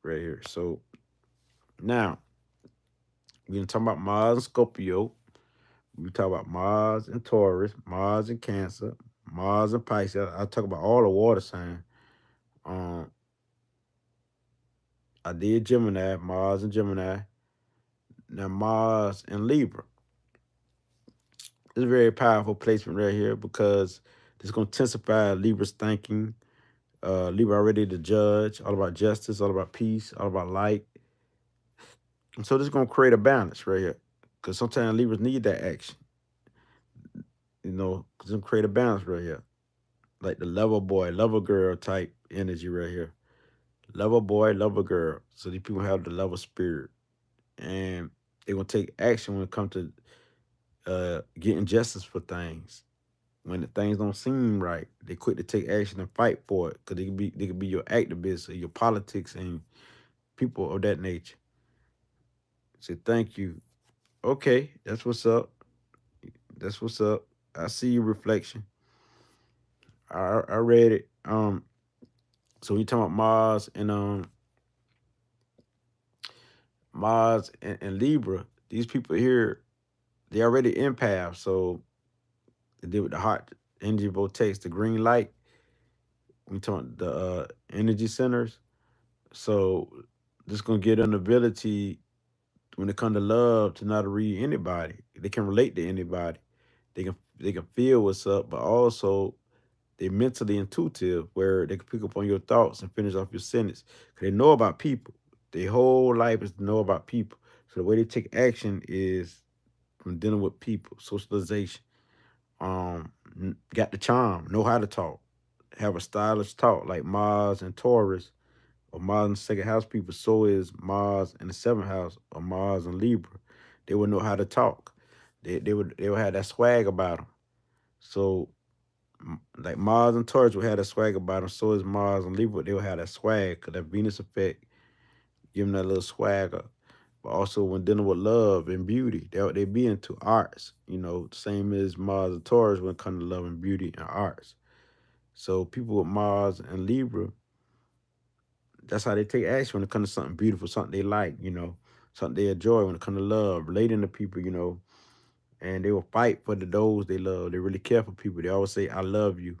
right here. So now we're gonna talk about Mars and Scorpio. We talk about Mars and Taurus, Mars and Cancer, Mars and Pisces. I talk about all the water signs. Um, I did Gemini, Mars and Gemini. Now Mars and Libra. It's a very powerful placement right here because it's going to intensify Libra's thinking. Libra already the judge, all about justice, all about peace, all about light. And so this is going to create a balance right here because sometimes Libras need that action, because it's going to create a balance right here. Like the lover boy, lover girl type energy right here. Lover boy, lover girl. So these people have the lover spirit. And they're going to take action when it comes to getting justice for things. When the things don't seem right, they quick to take action and fight for it because they could be your activists or your politics and people of that nature. Say thank you. Okay, that's what's up. That's what's up. I see your reflection. I read it. So we talking about Mars and Libra. These people here, they already empath. So they deal with the heart energy vortex, the green light. We talking the energy centers. So this gonna get an ability when it comes to love to not read anybody. They can relate to anybody. They can feel what's up, but also they mentally intuitive where they can pick up on your thoughts and finish off your sentence. 'Cause they know about people. Their whole life is to know about people. So the way they take action is when dealing with people, socialization. Got the charm, know how to talk, have a stylish talk like Mars and Taurus, or Mars in the second house people. So is Mars in the seventh house, or Mars and Libra. They would know how to talk. They would have that swag about them. So like Mars and Taurus would have that swag about them. So is Mars and Libra. They would have that swag because that Venus effect give them that little swagger. But also when dealing with love and beauty, they be into arts. Same as Mars and Taurus when it comes to love and beauty and arts. So people with Mars and Libra, that's how they take action when it comes to something beautiful, something they like, something they enjoy when it comes to love, relating to people, and they will fight for those they love. They really care for people. They always say, I love you.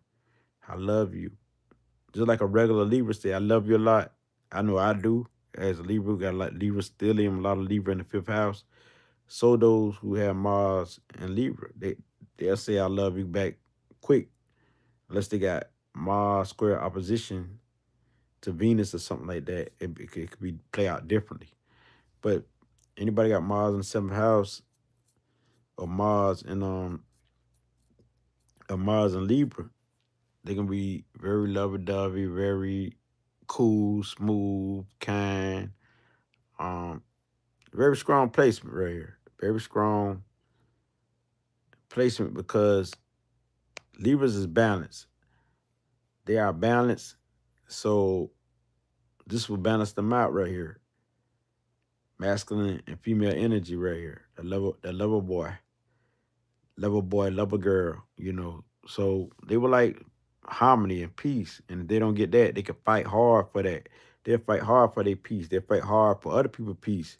I love you. Just like a regular Libra say, I love you a lot. I know I do. As a Libra, got a lot of Libra still in, a lot of Libra in the fifth house. So those who have Mars and Libra, they'll say I love you back quick, unless they got Mars square opposition to Venus or something like that. It could be play out differently. But anybody got Mars in the seventh house or Mars and Libra, they can be very lovey-dovey, very cool, smooth, kind. Um, Very strong placement right here. Very strong placement because Libras is balanced. They are balanced. So this will balance them out right here. Masculine and female energy right here. Lover boy, lover girl, So they were like harmony and peace. And if they don't get that, they can fight hard for that. They'll fight hard for their peace. They'll fight hard for other people's peace.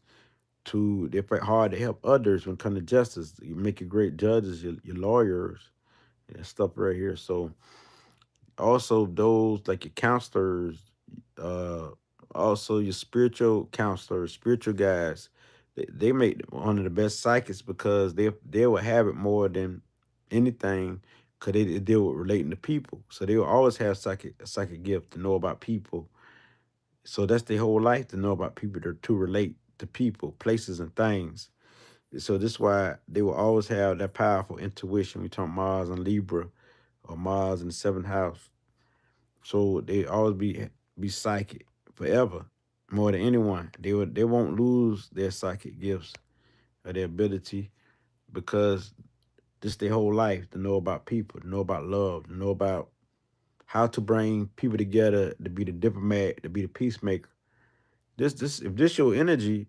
They fight hard to help others when it comes to justice. You make your great judges, your lawyers, and stuff right here. So also those like your counselors, uh, also your spiritual counselors, spiritual guys, they make one of the best psychics because they will have it more than anything because they deal with relating to people. So they will always have a psychic gift to know about people. So that's their whole life to know about people to relate to people, places, and things. So this is why they will always have that powerful intuition. We talk Mars and Libra or Mars in the seventh house. So they always be psychic forever, more than anyone. They won't lose their psychic gifts or their ability because this their whole life to know about people, to know about love, to know about how to bring people together, to be the diplomat, to be the peacemaker. This if this your energy,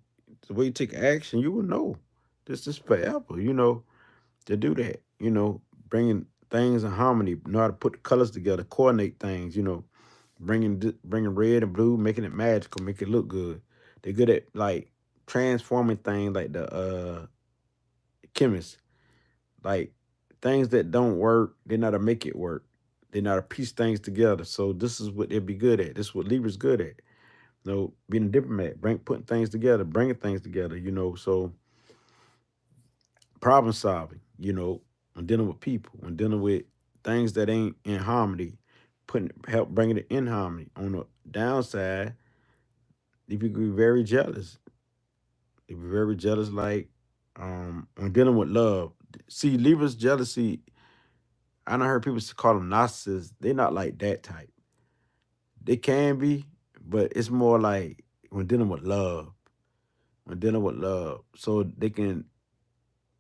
the way you take action, you will know. This forever, to do that, bringing things in harmony, know how to put the colors together, coordinate things, bringing red and blue, making it magical, make it look good. They're good at like transforming things like the chemists, like things that don't work. They know how to make it work. They know how to piece things together. So this is what they'd be good at. This is what Libra's good at. Being a diplomat, putting things together, bringing things together. So problem solving. When dealing with people, when dealing with things that ain't in harmony, help bringing it in harmony. On the downside, if you could be very jealous, if you're very jealous, like when dealing with love. See, Libra's jealousy, I don't heard people call them narcissists. They're not like that type. They can be, but it's more like when dealing with love. When dealing with love. So they can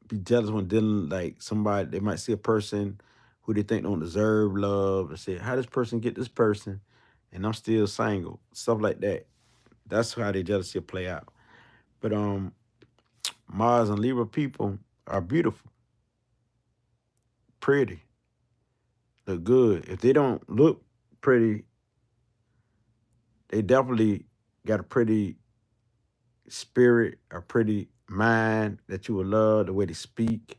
be jealous when dealing like somebody, they might see a person who they think don't deserve love and say, how this person get this person and I'm still single. Stuff like that. That's how their jealousy will play out. But Mars and Libra people are beautiful, pretty, look good. If they don't look pretty, they definitely got a pretty spirit, a pretty mind that you will love, the way they speak.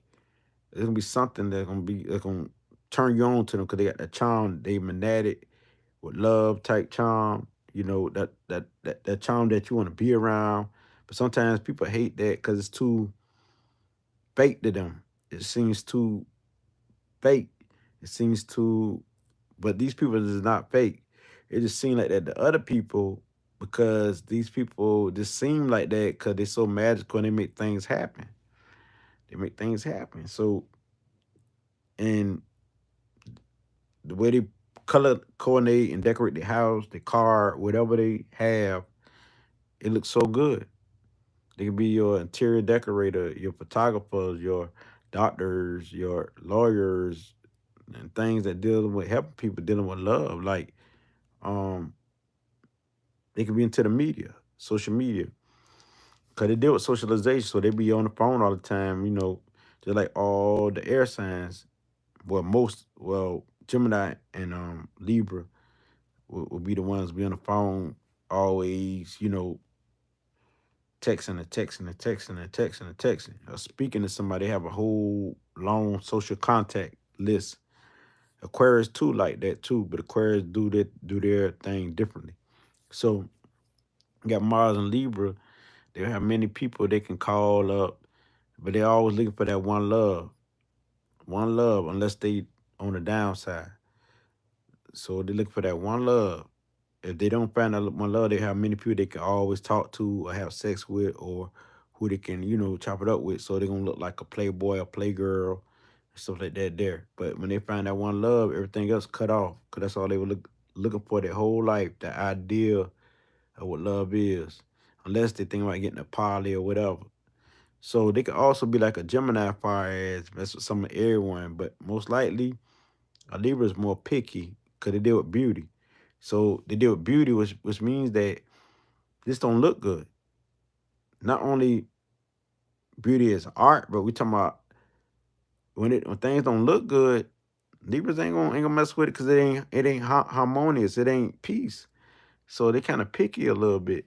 There's gonna be something that's gonna turn you on to them because they got that charm. They magnetic with love type charm. That charm that you want to be around. But sometimes people hate that because it's too fake to them. It seems too fake. It seems too, but these people is not fake. It just seems like that to other people because these people just seem like that because they're so magical and they make things happen. They make things happen. So, and the way they color coordinate and decorate the house, the car, whatever they have, it looks so good. They can be your interior decorator, your photographers, your doctors, your lawyers, and things that deal with helping people dealing with love. Like, um, they can be into the media, social media, because they deal with socialization. So they be on the phone all the time, just like all the air signs. Well, Gemini and Libra will be the ones be on the phone always, texting and texting and texting and texting and texting. Or speaking to somebody, they have a whole long social contact list. Aquarius too like that too, but Aquarius do their thing differently. So you got Mars and Libra, they have many people they can call up, but they're always looking for that one love, unless they on the downside. So they look for that one love. If they don't find that one love, they have many people they can always talk to or have sex with, or who they can, chop it up with. So they're gonna look like a playboy or playgirl, stuff like that there. But when they find that one love, everything else cut off. Cause that's all they were looking for their whole life, the idea of what love is. Unless they think about getting a poly or whatever. So they could also be like a Gemini fire ass, mess with some of everyone, but most likely a Libra is more picky because they deal with beauty. So they deal with beauty, which means that this don't look good. Not only beauty is art, but we talking about when things don't look good, Libras ain't gonna mess with it because it ain't harmonious. It ain't peace. So they kind of picky a little bit.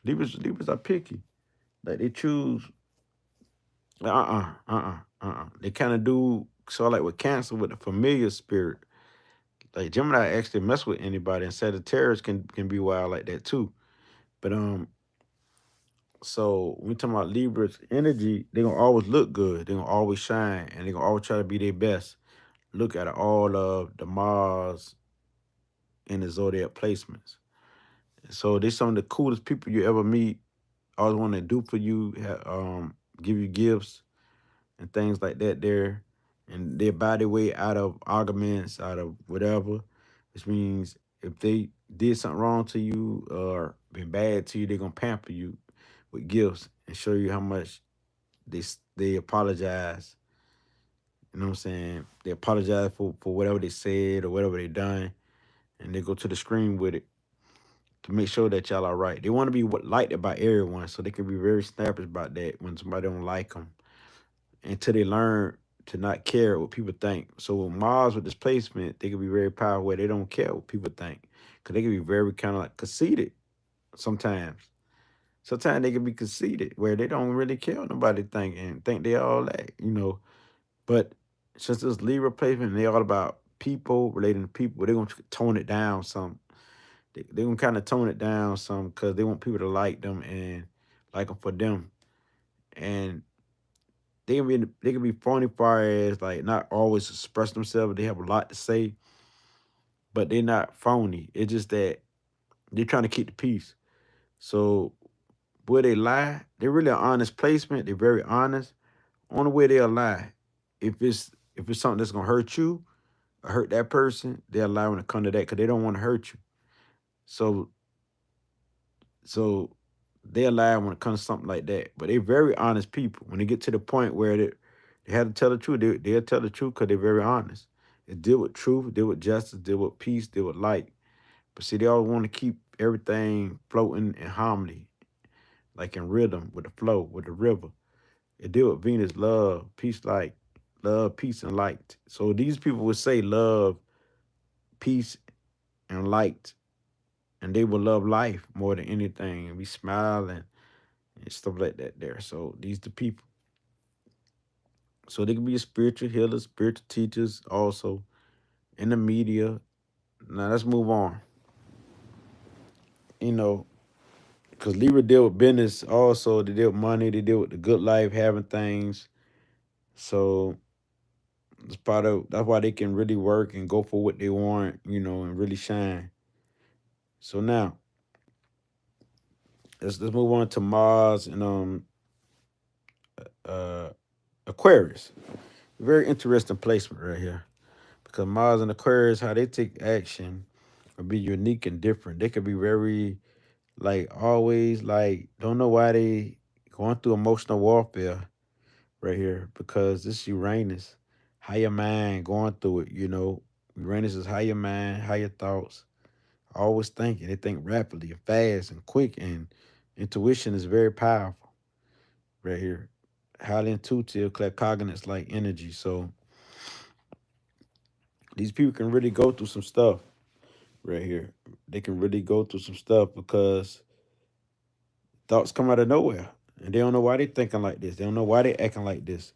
Libras are picky. Like they choose They kind of do so like with Cancer with the familiar spirit. Like Gemini actually mess with anybody, and Sagittarius can be wild like that too. But so when we talking about Libra's energy, they gonna always look good. They gonna always shine, and they gonna always try to be their best. Look at all of the Mars in the zodiac placements. So they some of the coolest people you ever meet. Always want to do for you, give you gifts and things like that there. And they buy their way out of arguments, out of whatever. Which means if they did something wrong to you or been bad to you, they're gonna pamper you with gifts and show you how much they apologize. You know what I'm saying? They apologize for whatever they said or whatever they done, and they go to the screen with it to make sure that y'all are right. They want to be liked by everyone, so they can be very snappish about that when somebody don't like them until they learn to not care what people think. So with Mars with displacement, they can be very powerful where they don't care what people think, because they can be very kind of like conceited sometimes. Sometimes they can be conceited where they don't really care what nobody think and think they all that. But since this Libra placement, they all about people, relating to people, they're gonna tone it down some. They're gonna kind of tone it down some because they want people to like them and like them for them. And they can be phony far as like not always express themselves. They have a lot to say, but they're not phony. It's just that they're trying to keep the peace. So where they lie, they're really an honest placement. They're very honest. Only way they'll lie, if it's something that's gonna hurt you or hurt that person, they'll lie when it comes to that because they don't want to hurt you. So so they'll lie when it comes to something like that. But they're very honest people. When they get to the point where they have to tell the truth, they'll tell the truth because they're very honest. They deal with truth, deal with justice, deal with peace, deal with light. But see, they always want to keep everything floating in harmony, like in rhythm with the flow, with the river. They deal with Venus, love, peace, and light. So these people would say love, peace, and light, and they will love life more than anything and be smiling and stuff like that there. So these the people. So they can be spiritual healers, spiritual teachers, also in the media. Now let's move on. You know, because Libra deal with business also. They deal with money. They deal with the good life, having things. So it's part of that's why they can really work and go for what they want. And really shine. So now let's move on to Mars and uh Aquarius. Very interesting placement right here. Because Mars and Aquarius, how they take action will be unique and different. They could be very, like, always, like, don't know why they going through emotional warfare right here. Because this Uranus, higher mind going through it, you know. Uranus is higher mind, higher thoughts, always thinking. They think rapidly and fast and quick, and intuition is very powerful right here. Highly intuitive, claircognizant like energy. So these people can really go through some stuff right here. They can really go through some stuff because thoughts come out of nowhere. And they don't know why they thinking like this. They don't know why they acting like this.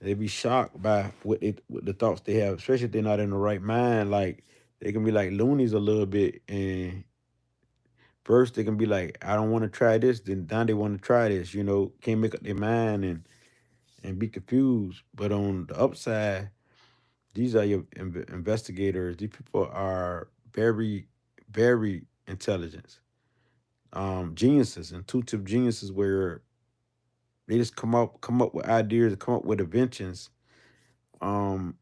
They be shocked by what the thoughts they have, especially if they're not in the right mind. Like they can be like loonies a little bit, and first they can be like, I don't want to try this. Then now they want to try this. You know, can't make up their mind and be confused. But on the upside, these are your investigators. These people are very, very intelligent, geniuses, intuitive geniuses, where they just come up with ideas, come up with inventions. Um,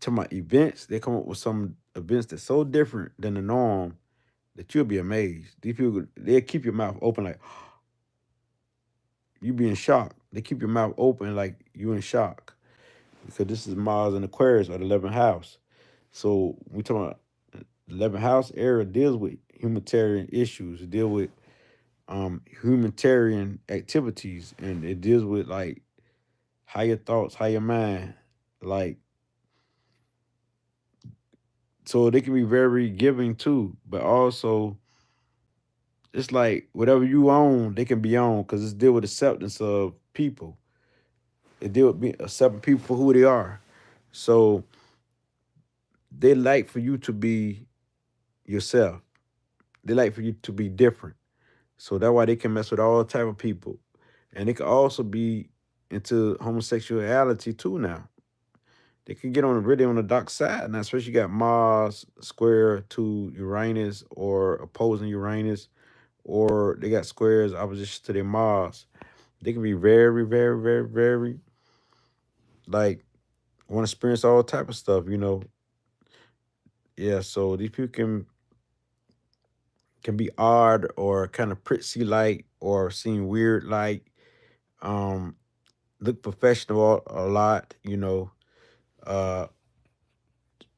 to my events, they come up with some events that's so different than the norm that you'll be amazed. These people, they'll keep your mouth open like you be in shock. They keep your mouth open like you in shock because this is Mars and Aquarius or the 11th house. So we talking about the 11th house area deals with humanitarian issues. It deals with humanitarian activities, and it deals with like higher thoughts, higher mind. Like, so they can be very giving too, but also it's like whatever you own, they can be on because it's deal with acceptance of people. It deal with being accepting people for who they are. So they like for you to be yourself. They like for you to be different. So that's why they can mess with all type of people. And they can also be into homosexuality too now. They can get on really on the dark side now, especially you got Mars square to Uranus or opposing Uranus, or they got squares opposition to their Mars. They can be very, very, very, very like want to experience all type of stuff, you know. Yeah, so these people can be odd or kind of prissy like or seem weird like, um, look professional a lot, uh,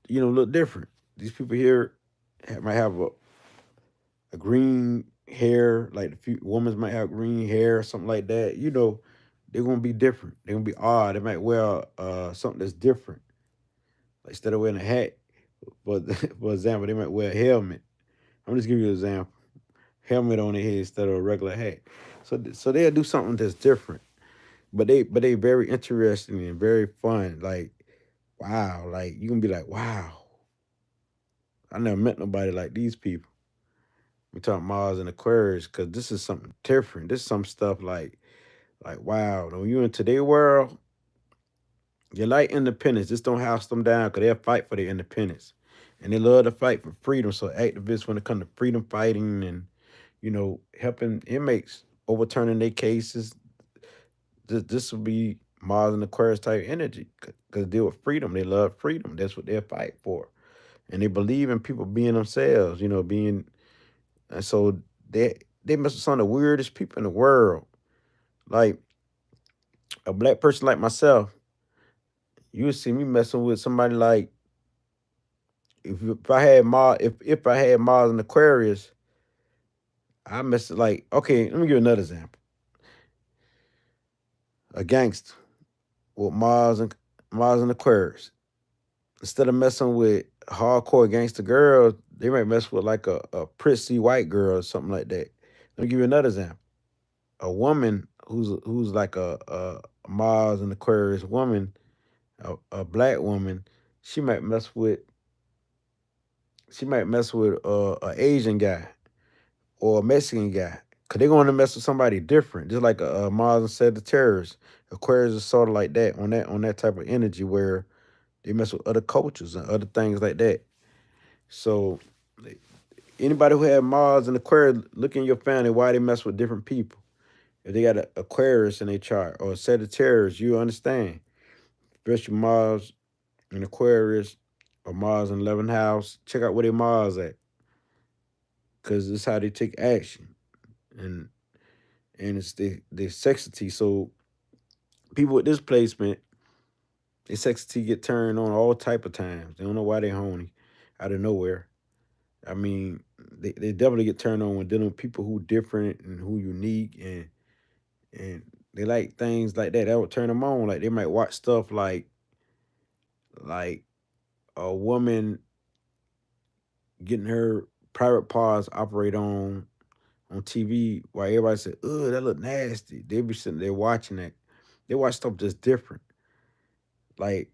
look different. These people here might have a green hair, like the few women might have green hair or something like that. They're gonna be different. They're gonna be odd. They might wear something that's different. Like instead of wearing a hat, but for example, they might wear a helmet. I'm just giving you an example. Helmet on their head instead of a regular hat. So they'll do something that's different. But they very interesting and very fun. Like, wow, like you can be like, wow, I never met nobody like these people. We talk Mars and Aquarius because this is something different. This is some stuff like wow. When you into their world, you like independence. Just don't house them down because they'll fight for their independence. And they love to fight for freedom. So activists when it comes to freedom fighting and, helping inmates overturning their cases, this will be Mars and Aquarius type energy because they deal with freedom. They love freedom. That's what they'll fight for. And they believe in people being themselves, being, and so they mess with some of the weirdest people in the world. Like a black person like myself, you would see me messing with somebody like if I had Mars if I had Mars and Aquarius, I mess it like okay. Let me give you another example. A gangster with Mars and Aquarius. Instead of messing with hardcore gangster girls, they might mess with like a prissy white girl or something like that. Let me give you another example. A woman who's like a Mars and Aquarius woman, a black woman, she might mess with a Asian guy or a Mexican guy. Cause they're going to mess with somebody different, just like a Mars and Sagittarius. Aquarius is sort of like that on that type of energy where they mess with other cultures and other things like that. So anybody who had Mars and Aquarius, look in your family why they mess with different people. If they got an Aquarius in their chart or a Sagittarius, you understand. Especially Mars in Aquarius or Mars in 11th house. Check out where their Mars at, because this is how they take action, and it's the sexity. So people with this placement, their sexity get turned on all type of times. They don't know why they horny out of nowhere. I mean, they definitely get turned on when dealing with people who different and who unique, and they like things like that. That would turn them on. Like they might watch stuff like a woman getting her private parts operate on TV while everybody said, "Ugh, that look nasty." They be sitting there watching that. They watch stuff just different, like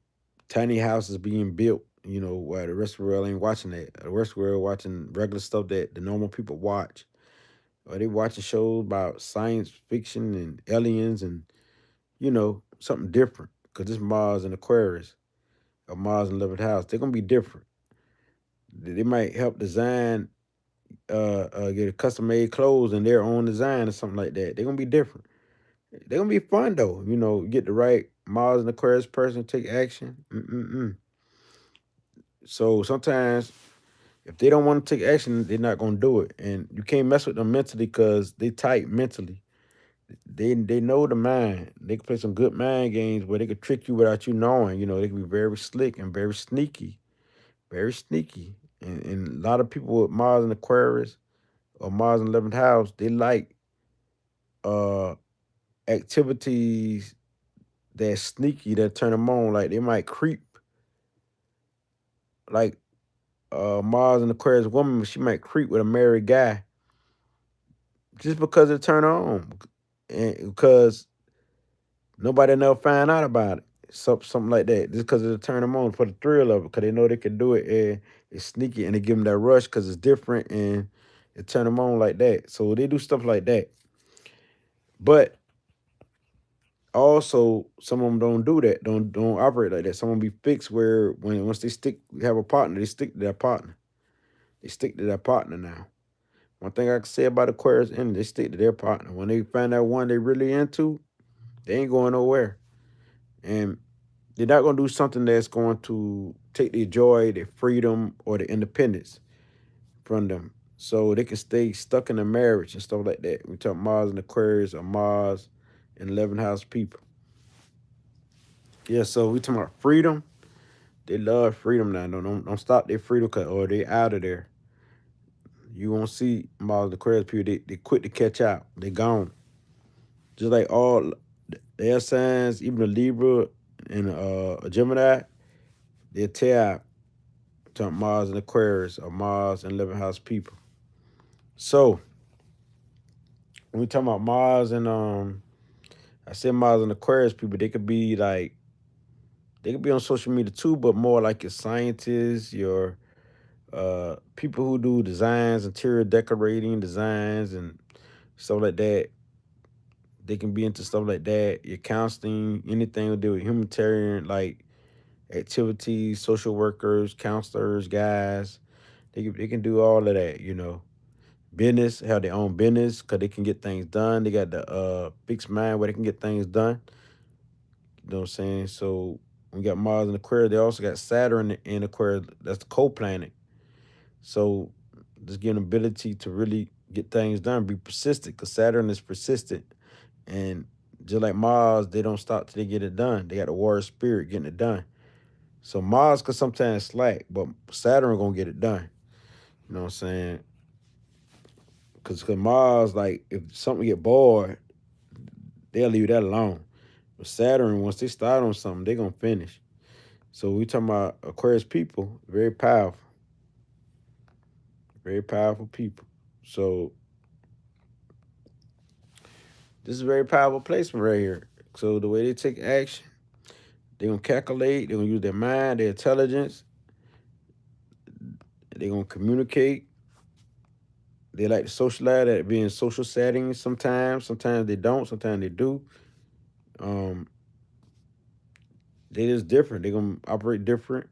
tiny houses being built. While the rest of the world ain't watching that. The rest of the world watching regular stuff that the normal people watch. Or they watching shows about science fiction and aliens and something different. Cause this Mars and Aquarius or Mars and 11th house, they're gonna be different. They might help design, get a custom made clothes in their own design or something like that. They're gonna be different. They're gonna be fun though. Get the right Mars and Aquarius person, take action. Mm-mm-mm. So sometimes if they don't want to take action, they're not gonna do it, and you can't mess with them mentally because they tight mentally. They know the mind. They can play some good mind games where they can trick you without you knowing. They can be very slick and very sneaky, very sneaky. And a lot of people with Mars and Aquarius or Mars in 11th house, they like uh activities that sneaky that turn them on. Like they might creep. Like Mars and Aquarius woman, she might creep with a married guy just because it turn her on, and because nobody never find out about it. Something like that. Just because it'll turn them on for the thrill of it, because they know they can do it, and it's sneaky, and they give them that rush because it's different, and it turn them on like that. So they do stuff like that. But also, some of them don't do that. Don't operate like that. Some of them be fixed where once they have a partner, they stick to their partner. They stick to their partner now. One thing I can say about Aquarius, and they stick to their partner. When they find that one they really into, they ain't going nowhere. And they're not going to do something that's going to take their joy, their freedom, or their independence from them. So they can stay stuck in a marriage and stuff like that. We talk Mars and Aquarius or Mars and 11th house people. Yeah, so we talking about freedom. They love freedom now. Don't stop their freedom or they out of there. You won't see Mars and Aquarius people. They quick to catch out. They gone. Just like all the air signs, even a Libra and a Gemini, they'll tear out to Mars and Aquarius or Mars and 11th house people. So when we talk about Mars and I said Mars and Aquarius people, they could be on social media too, but more like your scientists, your people who do designs, interior decorating designs and stuff like that. They can be into stuff like that. Your counseling, anything to do with humanitarian like activities, social workers, counselors, guys. They can do all of that. Business, have their own business because they can get things done. They got the fixed mind where they can get things done. You know what I'm saying? So we got Mars in Aquarius. They also got Saturn in Aquarius. That's the co-planet. So just getting ability to really get things done, be persistent because Saturn is persistent. And just like Mars, they don't stop till they get it done. They got the warrior spirit getting it done. So Mars could sometimes slack, but Saturn gonna get it done. You know what I'm saying? Cause Mars, like if something get bored, they'll leave that alone. But Saturn, once they start on something, they gonna finish. So we talking about Aquarius people, very powerful people. So this is a very powerful placement right here. So the way they take action, they gonna calculate, they gonna use their mind, their intelligence, they gonna communicate. They like to socialize, that be in social settings sometimes. Sometimes they don't, sometimes they do. Um, they just different. They gonna operate different.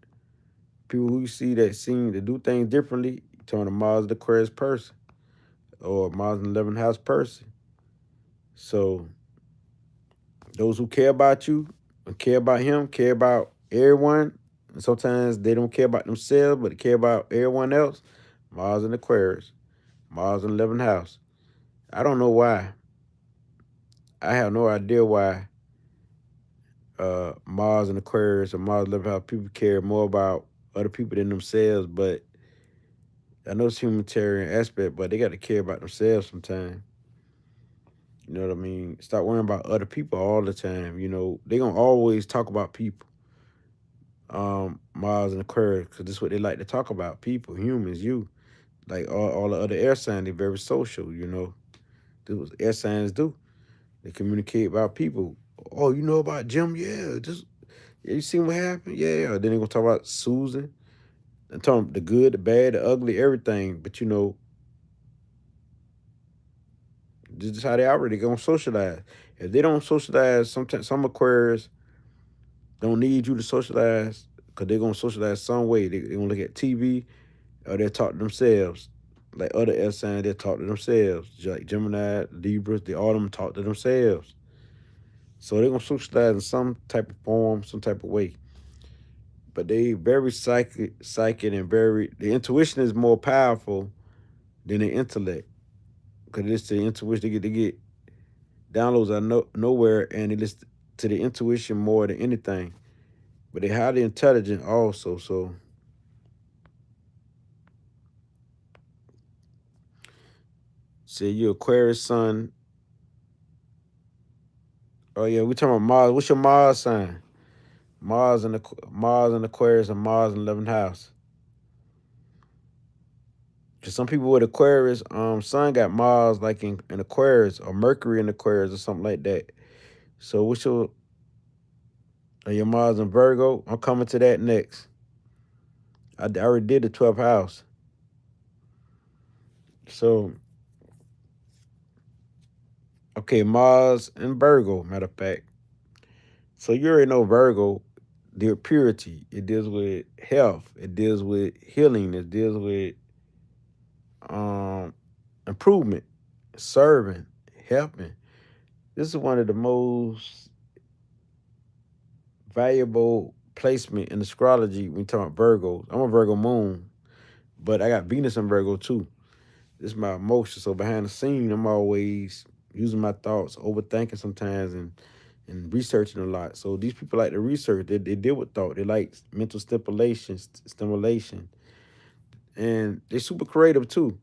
People who you see that seem to do things differently, turn a Mars the Aquarius person or Mars in 11th house person. So those who care about you, and care about him, care about everyone. And sometimes they don't care about themselves, but they care about everyone else. Mars and Aquarius, Mars in 11th house. I don't know why. I have no idea why Mars and Aquarius or Mars 11th house people care more about other people than themselves. But I know it's humanitarian aspect, but they got to care about themselves sometimes. You know what I mean? Stop worrying about other people all the time. You know, they gonna always talk about people. Mars and Aquarius, because this is what they like to talk about. People, humans, you. Like all the other air signs, they're very social, you know. This is what air signs do. They communicate about people. Oh, you know about Jim? Yeah, just yeah, you seen what happened? Yeah. Then they gonna talk about Susan and talk about the good, the bad, the ugly, everything. But you know, this is how they operate. They gonna socialize. If they don't socialize, sometimes some Aquarius don't need you to socialize because they're gonna socialize some way. They gonna look at TV or they'll talk to themselves. Like other air signs, they talk to themselves. Like Gemini, Libras, they all them talk to themselves. So they're gonna socialize in some type of form, some type of way. But they very psychic, and very the intuition is more powerful than the intellect. Because it's the intuition they get downloads out nowhere, and it is to the intuition more than anything. But they're highly intelligent also. So say you Aquarius sun. Oh yeah, we talking about Mars. What's your Mars sign? Mars and Aquarius and Mars in 11th house. Cause some people with Aquarius, Sun got Mars like in Aquarius or Mercury in Aquarius or something like that. So what's your Mars in Virgo? I'm coming to that next. I already did the 12th house. So okay, Mars in Virgo. Matter of fact, so you already know Virgo, their purity. It deals with health. It deals with healing. It deals with um improvement, serving, helping. This is one of the most valuable placement in astrology when you talk about Virgos. I'm a Virgo moon, but I got Venus in Virgo too. This is my emotion. So behind the scene, I'm always using my thoughts, overthinking sometimes, and researching a lot. So these people like to research. They deal with thought. They like mental stimulation, and they're super creative too.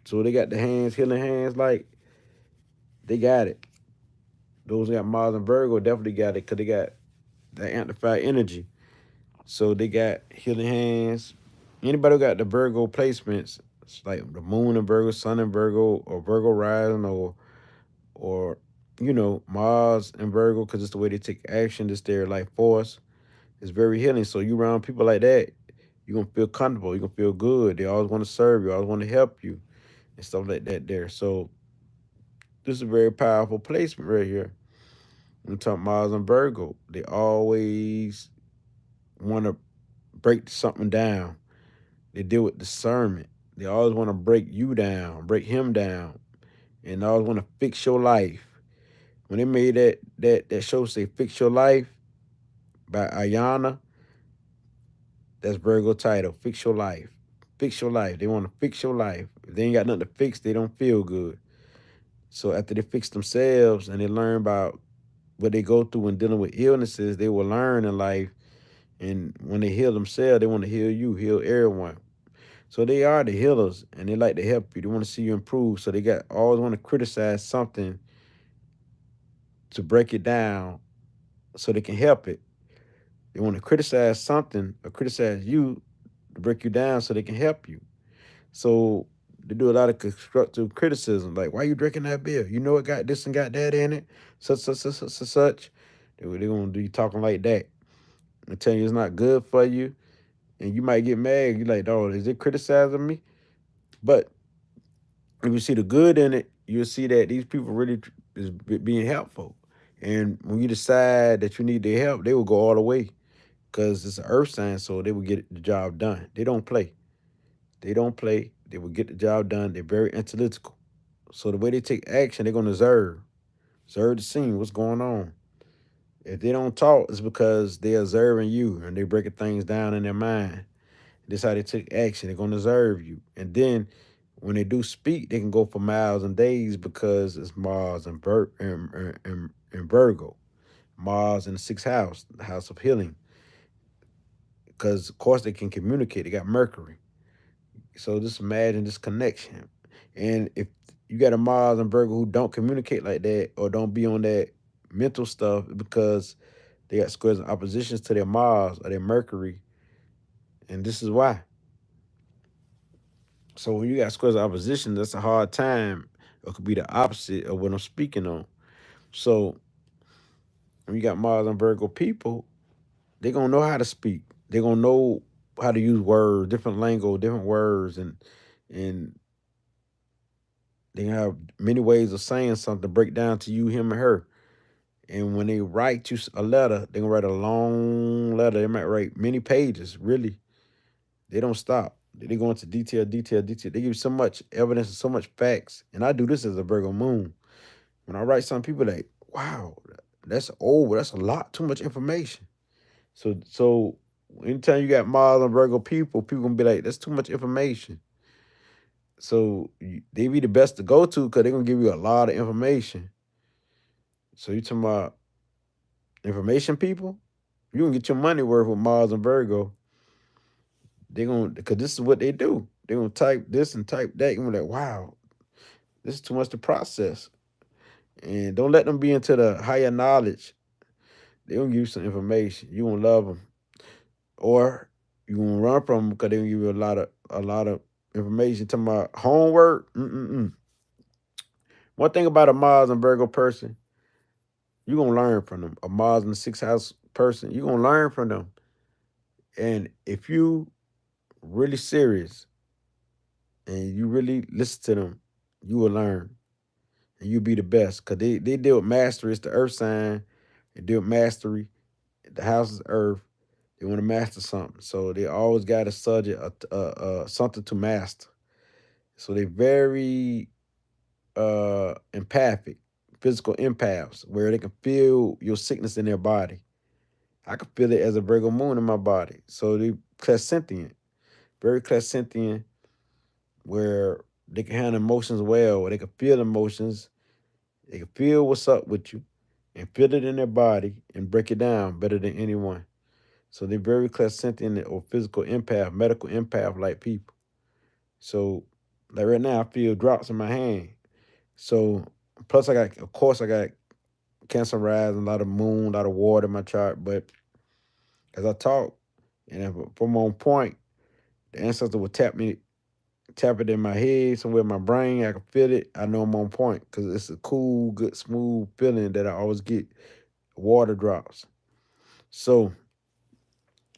So they got the hands, healing hands. Like they got it. Those that got Mars and Virgo definitely got it because they got that amplified energy. So they got healing hands. Anybody who got the Virgo placements, it's like the moon in Virgo, sun in Virgo, or Virgo rising, or you know Mars in Virgo, because it's the way they take action. It's their life force. It's very healing. So you around people like that, you're gonna feel comfortable. You're gonna feel good. They always want to serve you. Always want to help you and stuff like that. There. So this is a very powerful placement right here. When we talk Mars and Virgo, they always want to break something down. They deal with discernment. They always want to break you down, break him down, and they always want to fix your life. When they made that show say "Fix Your Life" by Ayana, that's Virgo title. Fix your life. Fix your life. They want to fix your life. If they ain't got nothing to fix, they don't feel good. So after they fix themselves and they learn about what they go through when dealing with illnesses, they will learn in life. And when they heal themselves, they want to heal you, heal everyone. So they are the healers and they like to help you. They want to see you improve. So they got always want to criticize something to break it down so they can help it. They want to criticize something or criticize you to break you down so they can help you. So they do a lot of constructive criticism, like why you drinking that beer? You know it got this and got that in it, such. They gonna do you talking like that. They tell you it's not good for you, and you might get mad. You like, oh, is it criticizing me? But if you see the good in it, you'll see that these people really is being helpful. And when you decide that you need their help, they will go all the way because it's an earth sign, so they will get the job done. They don't play. They don't play. They will get the job done. They're very analytical. So the way they take action, they're gonna deserve. Observe the scene. What's going on? If they don't talk, it's because they're observing you and they breaking things down in their mind. This how they took action. They're gonna observe you, and then when they do speak, they can go for miles and days because it's Mars and Virgo. Mars in the sixth house, the house of healing. Because of course they can communicate. They got Mercury. So just imagine this connection. And if you got a Mars and Virgo who don't communicate like that or don't be on that mental stuff because they got squares and oppositions to their Mars or their Mercury, and this is why. So when you got squares and opposition, that's a hard time. It could be the opposite of what I'm speaking on. So when you got Mars and Virgo people, they're gonna know how to speak. They're gonna know how to use words, different lingo, different words, and they have many ways of saying something, break down to you, him, and her. And when they write you a letter, they're gonna write a long letter. They might write many pages, really. They don't stop. They go into detail, detail, detail. They give you so much evidence and so much facts. And I do this as a Virgo moon. When I write something, people are like, wow, that's over. That's a lot, too much information. So anytime you got Mars and Virgo people gonna be like, that's too much information. So they be the best to go to because they're gonna give you a lot of information. So you talking about information people? You gonna get your money worth with Mars and Virgo. They gonna because this is what they do. They gonna type this and type that. You gonna be like, wow, this is too much to process. And don't let them be into the higher knowledge. They gonna give you some information. You gonna love them, or you gonna run from them because they gonna give you a lot of information. Talking about homework. Mm-mm-mm. One thing about a Mars and Virgo person, you gonna learn from them. A Mars in the sixth house person, you gonna learn from them. And if you really serious and you really listen to them, you will learn and you'll be the best. Cause they deal with mastery. It's the earth sign. They deal with mastery. The house is earth. They want to master something. So they always got a subject, something to master. So they very empathic, physical empaths, where they can feel your sickness in their body. I can feel it as a Virgo moon in my body. So they clairsentient, very clairsentient, where they can handle emotions well, where they can feel emotions, they can feel what's up with you, and feel it in their body and break it down better than anyone. So they're very clairsentient or physical empath, medical empath like people. So like right now, I feel drops in my hand. So plus I got, of course, I got Cancer rising, a lot of moon, a lot of water in my chart. But as I talk, and if I'm on point, the ancestor will tap it in my head, somewhere in my brain. I can feel it. I know I'm on point because it's a cool, good, smooth feeling that I always get. Water drops. So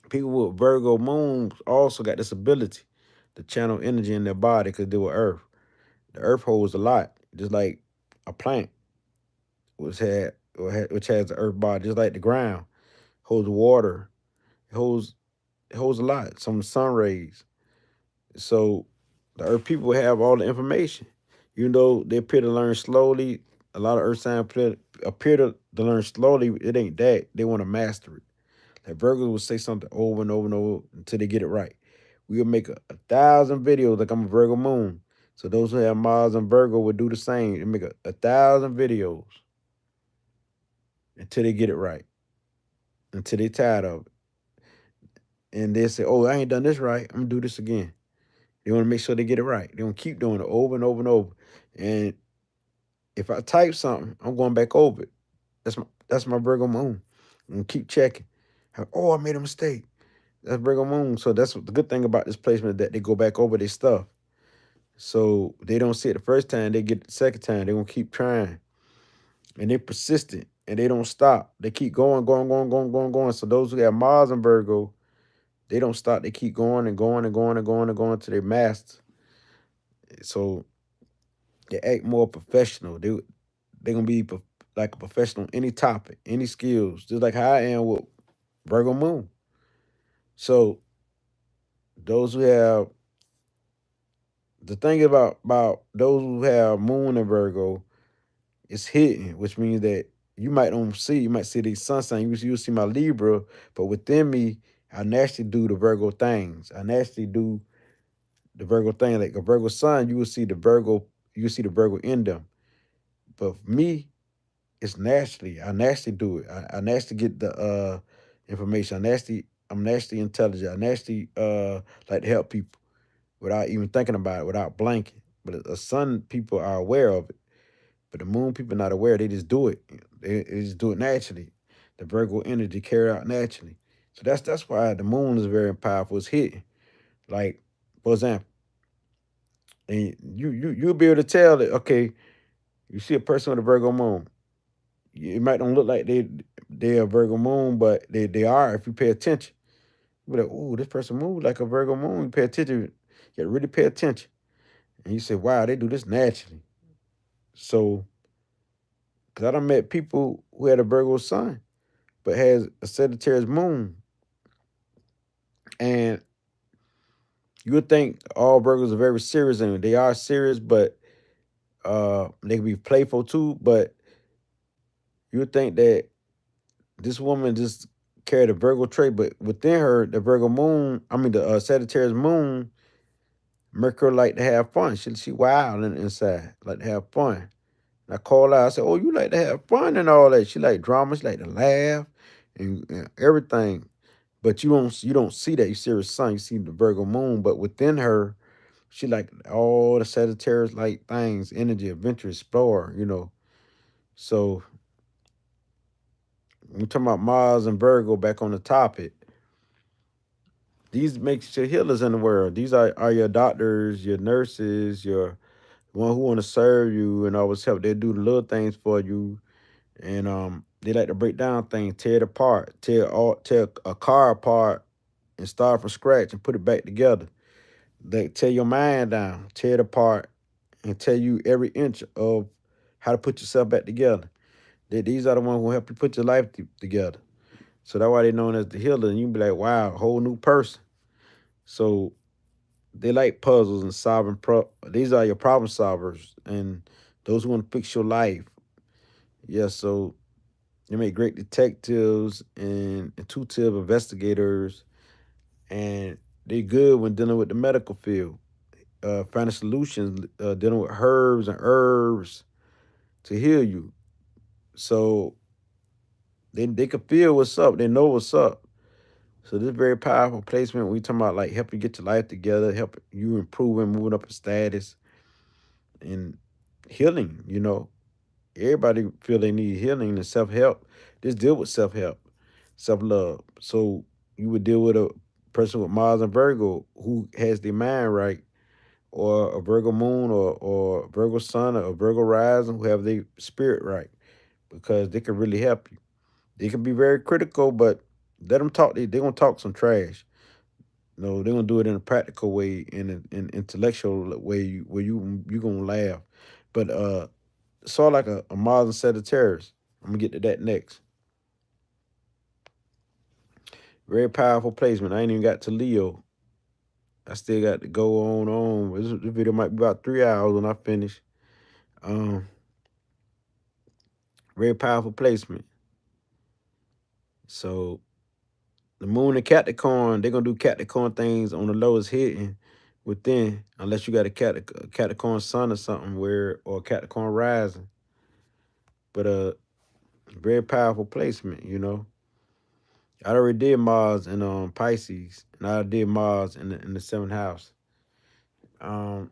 people with Virgo moons also got this ability to channel energy in their body because they were Earth. The Earth holds a lot, just like a plant, which has the Earth body, just like the ground holds water. It holds a lot. Some sun rays. So the Earth people have all the information. Even though they appear to learn slowly, a lot of Earth signs appear to learn slowly. It ain't that. They want to master it. Like Virgos will say something over and over and over until they get it right. We'll make a thousand videos like I'm a Virgo moon. So those who have Mars and Virgo will do the same and make a thousand videos until they get it right, until they tired of it. And they say, oh, I ain't done this right. I'm gonna do this again. They want to make sure they get it right. They want to keep doing it over and over and over. And if I type something, I'm going back over it. That's my Virgo moon. I'm gonna keep checking. Oh, I made a mistake. That's Virgo moon. So that's what the good thing about this placement that they go back over their stuff. So they don't see it the first time, they get it the second time. They're gonna keep trying. And they're persistent and they don't stop. They keep going, going, going, going, going, going. So those who have Mars and Virgo, they don't stop. They keep going and going and going and going and going to their master. So they act more professional. They're gonna be like a professional on any topic, any skills, just like how I am with Virgo Moon. So those who have the thing about those who have Moon and Virgo, it's hidden, which means that you might see the sun sign, you see my Libra, but within me, I naturally do the Virgo things. I naturally do the Virgo thing. Like a Virgo sun, you will see the Virgo in them. But for me, it's naturally. I naturally do it. I naturally get the information. I'm naturally intelligent. I naturally like to help people without even thinking about it, without blanking. But a sun people are aware of it. But the moon people not aware. They just do it. They just do it naturally. The Virgo energy carried out naturally. So that's why the moon is very powerful. It's hidden. Like, for example, and you'll be able to tell that, okay, you see a person with a Virgo moon. It might don't look like they're a Virgo moon, but they are if you pay attention. You be like, oh, this person moves like a Virgo moon. You pay attention. You gotta really pay attention. And you say, wow, they do this naturally. So, because I done met people who had a Virgo sun, but has a Sagittarius moon. And you would think all Virgos are very serious, and they are serious, but they can be playful too. But you would think that this woman just carried a Virgo trait, but within her, the Virgo moon, I mean the Sagittarius moon, Mercury like to have fun. She wild inside, like to have fun. And I call her, I said, "Oh, you like to have fun and all that." She like drama, she like to laugh and everything. But you don't see that. You see her sun, you see the Virgo moon, but within her, she like all the Sagittarius like things, energy, adventure, explorer. So when we talking about Mars and Virgo back on the topic, these makes your healers in the world. These are your doctors, your nurses, your one who want to serve you and always help. They do the little things for you, and they like to break down things, tear it apart, tear a car apart, and start from scratch and put it back together. They tear your mind down, tear it apart, and tell you every inch of how to put yourself back together. These are the ones who help you put your life together. So that's why they're known as the healer. And you be like, wow, whole new person. So they like puzzles and solving these are your problem solvers and those who want to fix your life. Yeah, so they make great detectives and intuitive investigators, and they good when dealing with the medical field. Finding solutions, dealing with herbs and herbs to heal you. So they can feel what's up. They know what's up. So this is very powerful placement. We talking about like help you get your life together, help you improving, moving up in status, and healing. Everybody feel they need healing and self-help. Just deal with self-help, self-love. So you would deal with a person with Mars and Virgo who has their mind right, or a Virgo moon or Virgo sun or a Virgo rising who have their spirit right, because they can really help you. They can be very critical, but let them talk. They're going to talk some trash. No, they're going to do it in a practical way, in an intellectual way where you going to laugh. But saw like a Mars Sagittarius. I'm gonna get to that next. Very powerful placement. I ain't even got to Leo. I still got to go on. This video might be about 3 hours when I finish. Um, Very powerful placement. So the moon and Capricorn, they're gonna do Capricorn things on the lowest hidden within, unless you got a Capricorn sun or something or a Capricorn rising. But very powerful placement. I already did Mars in Pisces, and I did Mars in the seventh house. Um,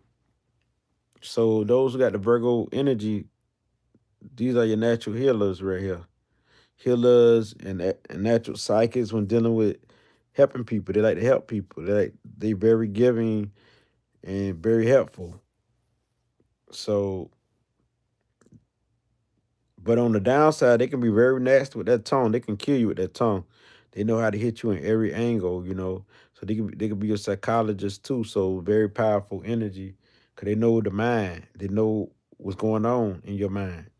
so those who got the Virgo energy, these are your natural healers right here. Healers and natural psychics when dealing with helping people. They like to help people. They very giving and very helpful. So, but on the downside, they can be very nasty with that tongue. They can kill you with that tongue. They know how to hit you in every angle. So they can be a psychologist too. So very powerful energy, cause they know the mind. They know what's going on in your mind.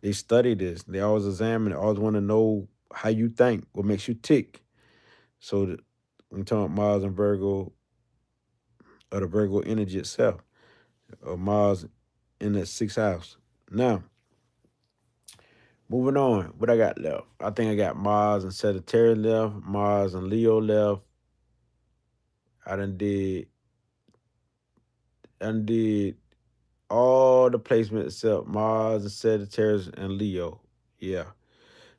They study this. They always examine it. Always want to know how you think, what makes you tick. So when you talk about Mars and Virgo, or the Virgo energy itself, or Mars in that sixth house. Now, Moving on, what I got left? I think I got Mars and Sagittarius left, Mars and Leo left. I done did all the placements except Mars and Sagittarius and Leo. Yeah.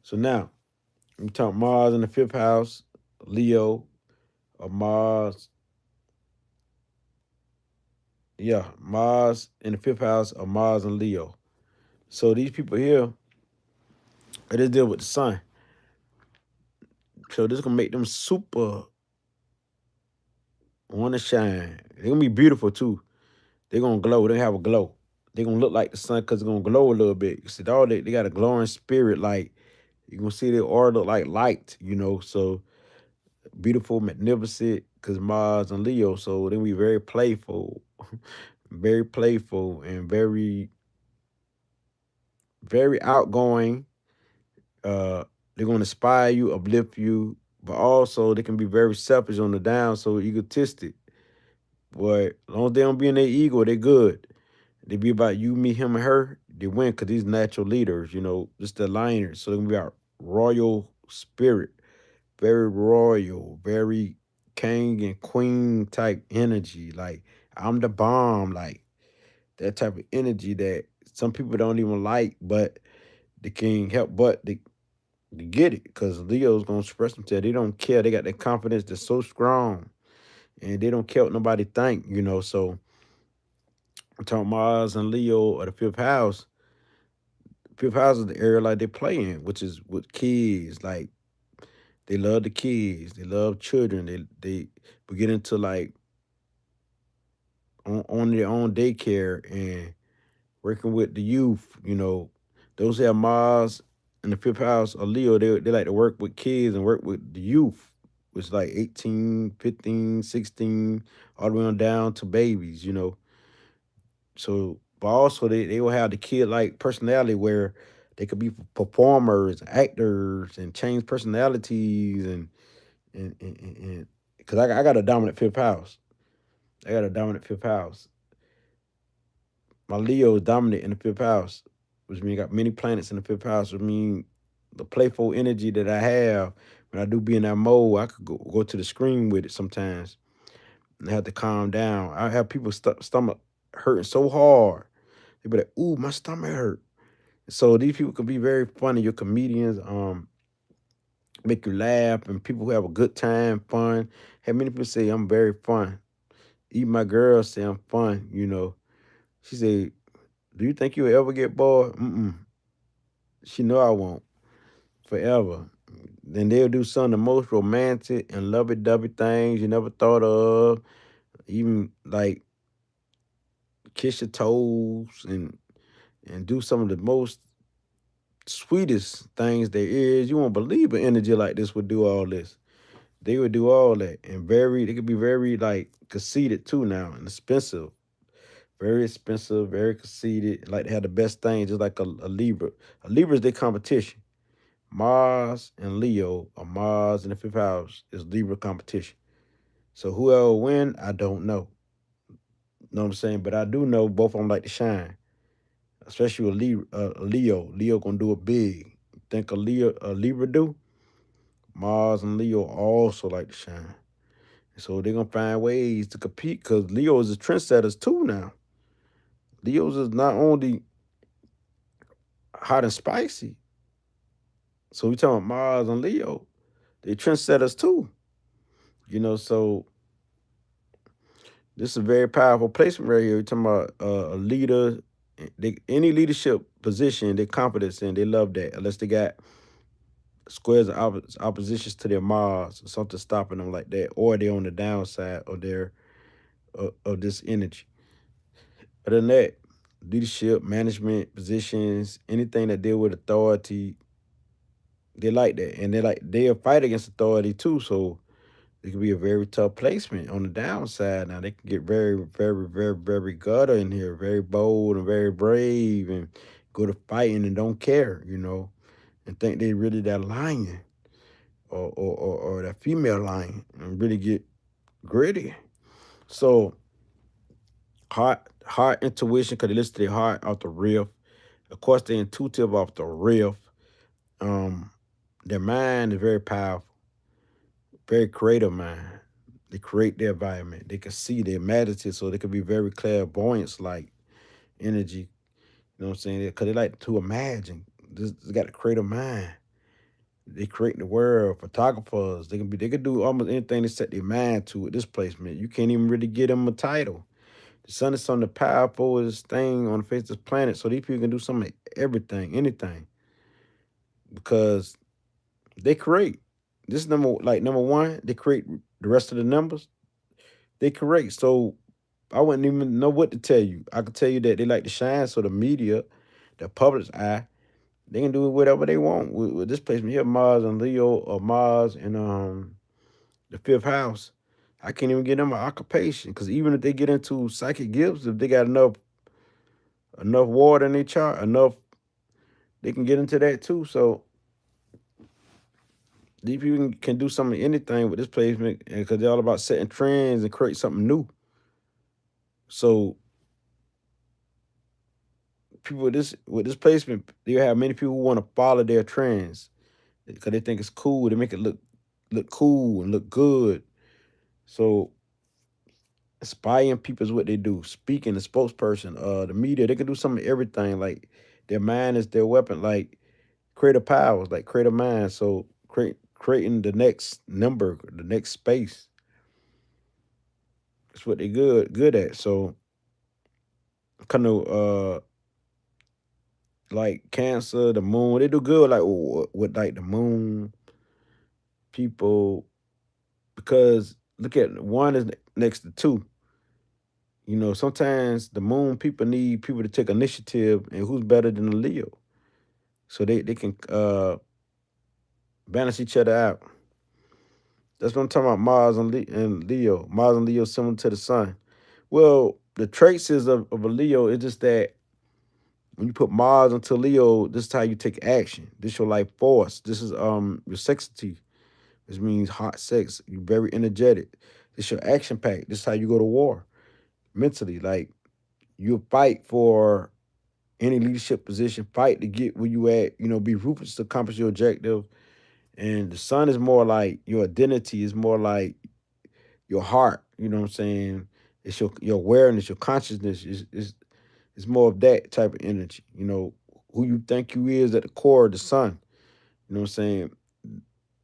So now I'm talking Mars in the fifth house, Leo, or Mars. Yeah, Mars in the fifth house of Mars and Leo. So these people here, they just deal with the sun. So this is gonna make them super wanna shine. They're gonna be beautiful too. They're gonna glow. They have a glow. They're gonna look like the sun because it's gonna glow a little bit. You see, all they got a glowing spirit. Like you gonna see their aura look like light. So beautiful, magnificent. Cause Mars and Leo, so then we very playful, very playful, and very very outgoing. Uh, they're gonna inspire you, uplift you, but also they can be very selfish on the down, so egotistic. But as long as they don't be in their ego, they good. They be about you, me, him, and her. They win because these natural leaders, just the liners. So they're gonna be our royal spirit, very royal, very king and queen type energy. Like I'm the bomb, like that type of energy that some people don't even like, but they can't help but they get it because Leo's gonna express themselves. They don't care. They got that confidence that's so strong, and they don't care what nobody think. So I'm talking Mars and Leo or the fifth house. Fifth house is the area like they play in, which is with kids. Like they love the kids, they love children. They we get into like on their own daycare and working with the youth. Those that have Mars in the fifth house or Leo, they like to work with kids and work with the youth, which is like 18, 15, 16, all the way on down to babies. So, but also they will have the kid like personality where they could be performers, actors, and change personalities and because I got a dominant fifth house. I got a dominant fifth house. My Leo is dominant in the fifth house, which means I got many planets in the fifth house, which means the playful energy that I have when I do be in that mode, I could go to the screen with it sometimes and I have to calm down. I have people stomach hurting so hard. They be like, ooh, my stomach hurt. So these people can be very funny. Your comedians, make you laugh, and people who have a good time, fun. Have many people say I'm very fun. Even my girl say I'm fun. She say, "Do you think you'll ever get bored?" Mm-mm. She know I won't forever. Then they'll do some of the most romantic and lovey-dovey things you never thought of. Even like kiss your toes and do some of the most sweetest things there is. You won't believe an energy like this would do all this. They would do all that and they could be very like conceited too now and expensive. Very expensive, very conceited, like they have the best thing, just like a Libra. A Libra is their competition. Mars and Leo, or Mars in the fifth house, is Libra competition. So whoever win, I don't know. Know what I'm saying? But I do know both of them like to shine, especially a Leo. Leo gonna do it big. Think a Libra do? Mars and Leo also like to shine. So they're gonna find ways to compete because Leos is trendsetters too now. Leos is not only hot and spicy. So we talking about Mars and Leo. They trendsetters too. So this is a very powerful placement right here. We're talking about a leader. Any leadership position, they confidence in, they love that. Unless they got squares of oppositions to their Mars or something stopping them like that, or they're on the downside of their of this energy. Other than that, leadership, management positions, anything that deal with authority, they like that, and they'll fight against authority too. So it can be a very tough placement on the downside. Now they can get very, very, very, very gutter in here, very bold and very brave, and go to fighting and don't care, and think they really that lion or that female lion and really get gritty. So heart intuition, because they listen to their heart off the riff. Of course, they're intuitive off the riff. Um, their mind is very powerful, very creative mind. They create their environment. They can see, they're imaginative, so they can be very clairvoyant like energy. You know what I'm saying? Because they like to imagine. They got a creative mind. They create the world. Photographers, they can do almost anything they set their mind to with this placement. You can't even really get them a title. The sun is on the powerfulest thing on the face of this planet. So these people can do some everything, anything. Because they create. This is number one, they create the rest of the numbers. They create. So I wouldn't even know what to tell you. I could tell you that they like to shine, so the media, the public's eye, they can do whatever they want with this placement here, Mars and Leo, or Mars and the fifth house. I can't even get them an occupation because even if they get into psychic gifts, if they got enough water in their chart, enough, they can get into that too. So these people can do something, anything with this placement because they're all about setting trends and create something new. So people with this placement, you have many people who want to follow their trends because they think it's cool. They make it look cool and look good. So inspiring people is what they do. Speaking, the spokesperson, the media, they can do some of everything. Like their mind is their weapon. Like creative powers, like creative minds. So creating the next number, the next space. That's what they good at. So kind of like Cancer, the Moon, they do good like with like the Moon people because look at one is next to two. You know, sometimes the Moon people need people to take initiative, and who's better than a Leo? So they can balance each other out. That's what I'm talking about. Mars and Leo. Mars and Leo similar to the Sun. Well, the traits of a Leo is just that when you put Mars into Leo, this is how you take action. This is your life force. This is your sexity. This means hot sex. You're very energetic. This is your action pack. This is how you go to war mentally. Like you fight for any leadership position, fight to get where you at, be ruthless to accomplish your objective. And the sun is more like your identity, is more like your heart, you know what I'm saying? It's your awareness, your consciousness is more of that type of energy, who you think you is at the core of the sun. You know what I'm saying?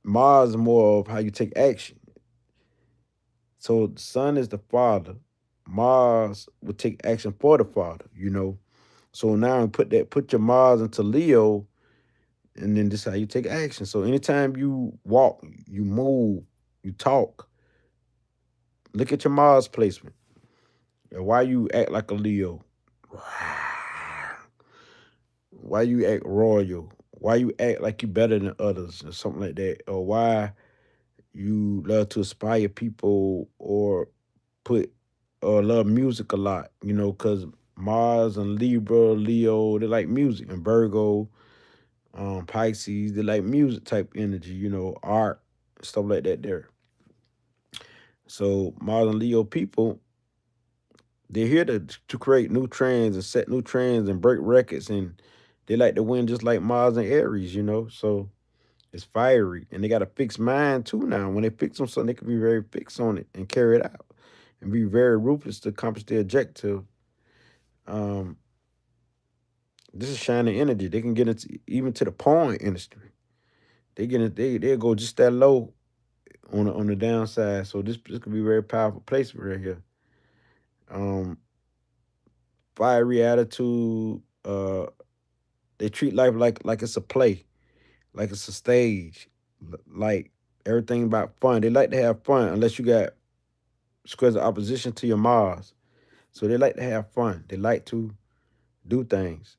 Mars is more of how you take action. So the sun is the father. Mars would take action for the father. So now put your Mars into Leo, and then this is how you take action. So anytime you walk, you move, you talk, look at your Mars placement. And why you act like a Leo? Why you act royal? Why you act like you better than others or something like that? Or why you love to inspire people or put or love music a lot, because Mars and Libra, Leo, they like music, and Virgo, Pisces, they like music type energy, art, stuff like that there. So Mars and Leo people, they're here to create new trends and set new trends and break records, and they like to win just like Mars and Aries. So it's fiery, and they got a fixed mind too now. When they fix on something, they can be very fixed on it and carry it out, and be very ruthless to accomplish their objective. Um, this is shining energy. They can get into even to the porn industry. They'll go just that low on the downside. So this could be a very powerful placement right here. Um, Fiery attitude. They treat life like it's a play, like it's a stage, like everything about fun. They like to have fun unless you got squares of opposition to your Mars. So they like to have fun. They like to do things.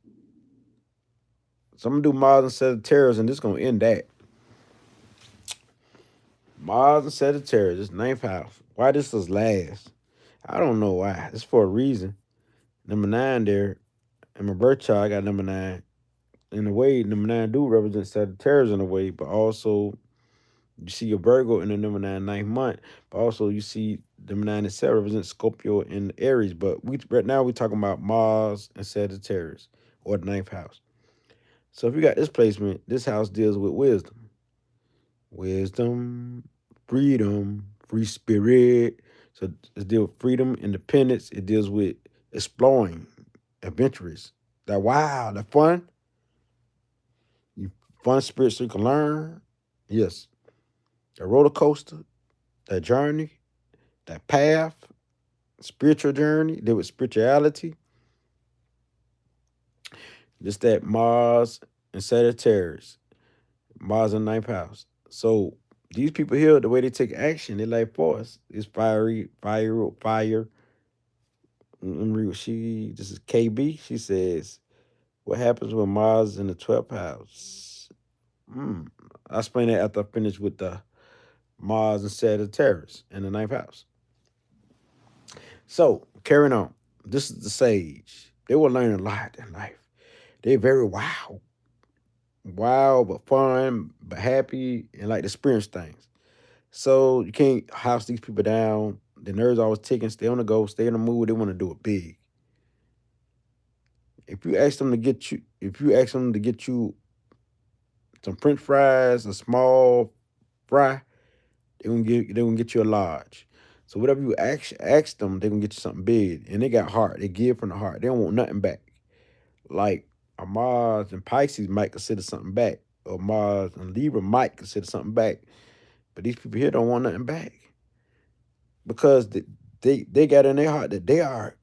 So I'm gonna do Mars and Sagittarius, and this gonna end that. Mars and Sagittarius, this ninth house. Why this is last? I don't know why. It's for a reason. Number 9 there. In my birth chart, I got number 9. In a way, number 9 do represent Sagittarius in a way, but also you see your Virgo in the number 9 ninth month, but also you see number 9 itself represents Scorpio and Aries. But right now we're talking about Mars and Sagittarius, or the ninth house. So if you got this placement, this house deals with wisdom. Wisdom, freedom, free spirit. So it deals with freedom, independence. It deals with exploring, adventurous. That wow, that fun. You fun spirit so you can learn. Yes. That roller coaster, that journey, that path, spiritual journey, deal with spirituality. Just that Mars and Sagittarius. Mars in ninth house. So these people here, the way they take action, they like force. It's fiery, fire. Let me read what this is KB. She says, what happens when Mars in the 12th house? I'll explain that after I finish with the Mars and Sagittarius in the ninth house. So, carrying on. This is the sage. They will learn a lot in life. They're very wild. Wild, but fun, but happy, and like to experience things. So you can't house these people down. The nerves always ticking. Stay on the go. Stay in the mood. They want to do it big. If you ask them to get you some French fries, a small fry, they gonna get you a large. So whatever you ask them, they gonna get you something big. And they got heart. They give from the heart. They don't want nothing back. Like a Mars and Pisces might consider something back, or Mars and Libra might consider something back. But these people here don't want nothing back because they got in their heart that they are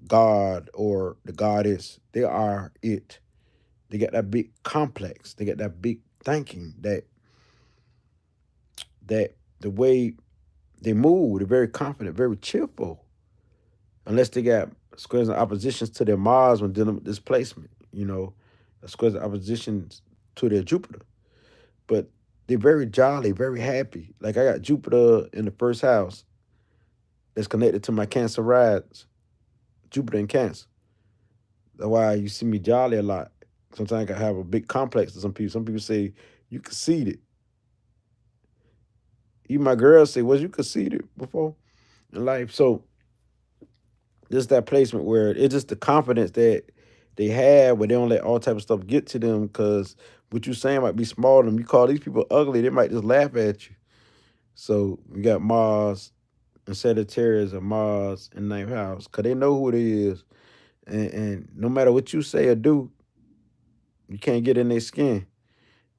God or the goddess. They are it. They got that big complex. They got that big thinking that the way they move, they're very confident, very cheerful. Unless they got squares and oppositions to their Mars when dealing with displacement, squares and oppositions to their Jupiter. But they're very jolly, very happy. Like I got Jupiter in the first house that's connected to my Cancer rides, Jupiter in Cancer. That's why you see me jolly a lot. Sometimes I have a big complex to some people. Some people say, you conceited. Even my girls say, was you conceited before in life? So this that placement where it's just the confidence that they have where they don't let all type of stuff get to them because what you saying might be small to them. You call these people ugly, they might just laugh at you. So you got Mars and Sagittarius or Mars in ninth house because they know who it is. And no matter what you say or do, you can't get in their skin.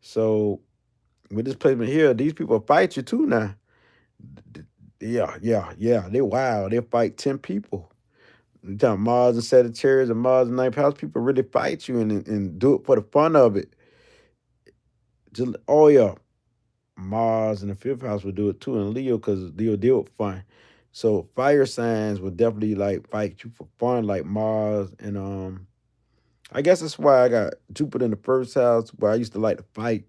So with this placement here, these people fight you too now. Yeah. They wild. They fight 10 people. You talking Mars and Sagittarius and Mars and ninth house, people really fight you and do it for the fun of it. Just oh yeah. Mars in the fifth house would do it too, and Leo, because Leo deal with fun. So fire signs would definitely like fight you for fun, like Mars and I guess that's why I got Jupiter in the first house, where I used to like to fight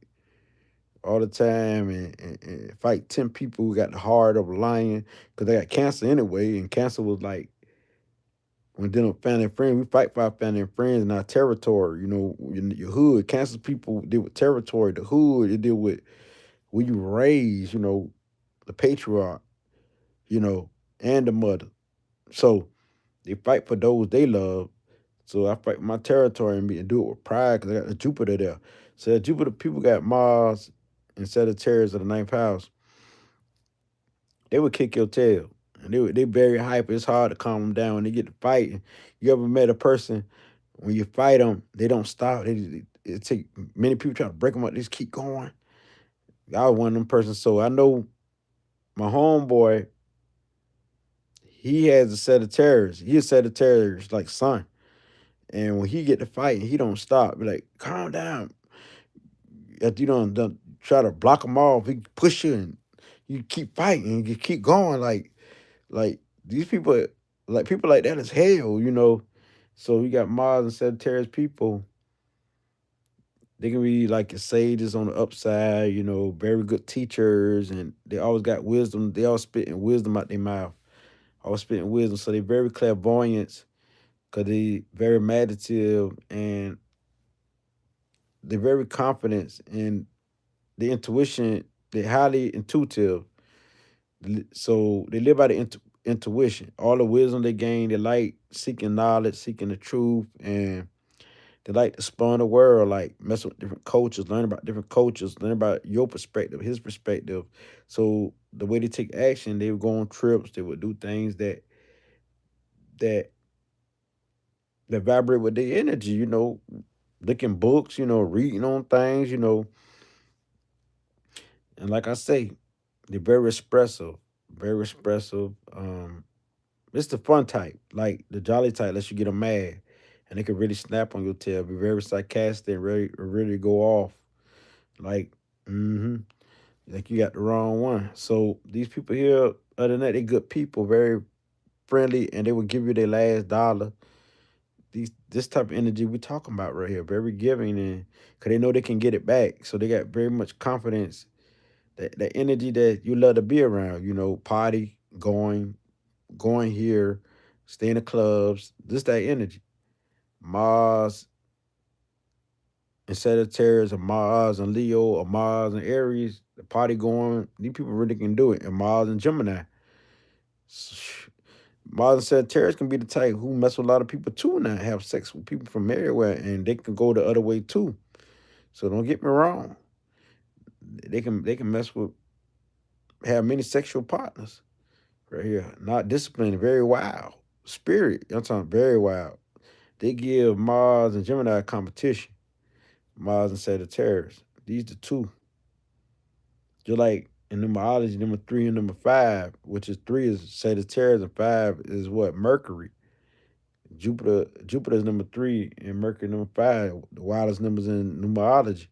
all the time and fight 10 people who got the heart of a lion because they got cancer anyway. And cancer was like, when dealing with family and friends, we fight for our family and friends in our territory, your hood. Cancer people deal with territory, the hood, they deal with where you were raised, the patriarch, you know, and the mother. So they fight for those they love. So I fight my territory and do it with pride because I got the Jupiter there. So that Jupiter people got Mars and Sagittarius of the ninth house. They would kick your tail. And they very hyper. It's hard to calm them down when they get to fighting. You ever met a person when you fight them, they don't stop. It take many people try to break them up. They just keep going. I was one of them persons. So I know my homeboy, he has a Sagittarius. He a Sagittarius like son. And when he get to fighting, he don't stop. Be like, calm down. After you don't try to block him off, he push you and you keep fighting and you keep going. Like these people, like people like that is hell. So you got Mars and Sagittarius people. They can be like your sages on the upside, very good teachers, and they always got wisdom. They all spitting wisdom out their mouth. Always spitting wisdom. So they very clairvoyant because they very meditative and they're very confident in the intuition. They're highly intuitive. So they live by the intuition. All the wisdom they gain, they like seeking knowledge, seeking the truth, and They like to explore the world, like mess with different cultures, learn about different cultures, learn about your perspective, his perspective. So the way they take action, they would go on trips, they would do things that that vibrate with their energy, looking books, reading on things, and like I say, they're very expressive, very expressive. It's the fun type, like the jolly type, lets you get them mad, and they can really snap on your tail, be very sarcastic, and really go off, like, mm-hmm, like you got the wrong one. So these people here, other than that, they good people, very friendly, and they will give you their last dollar. This type of energy we talking about right here, very giving, and because they know they can get it back, so they got very much confidence. That energy that you love to be around, party, going here, stay in the clubs, just that energy. Mars and Sagittarius, or Mars and Leo, or Mars and Aries, the party going, these people really can do it. And Mars and Gemini. Mars and Sagittarius can be the type who mess with a lot of people too now, have sex with people from everywhere, and they can go the other way too. So don't get me wrong. They can mess with, have many sexual partners right here. Not disciplined, very wild. Spirit, I'm talking very wild. They give Mars and Gemini competition. Mars and Sagittarius. These the two. Just like in numerology, number 3 and number 5, which is 3 is Sagittarius and 5 is what? Mercury. Jupiter is number 3 and Mercury number 5, the wildest numbers in numerology.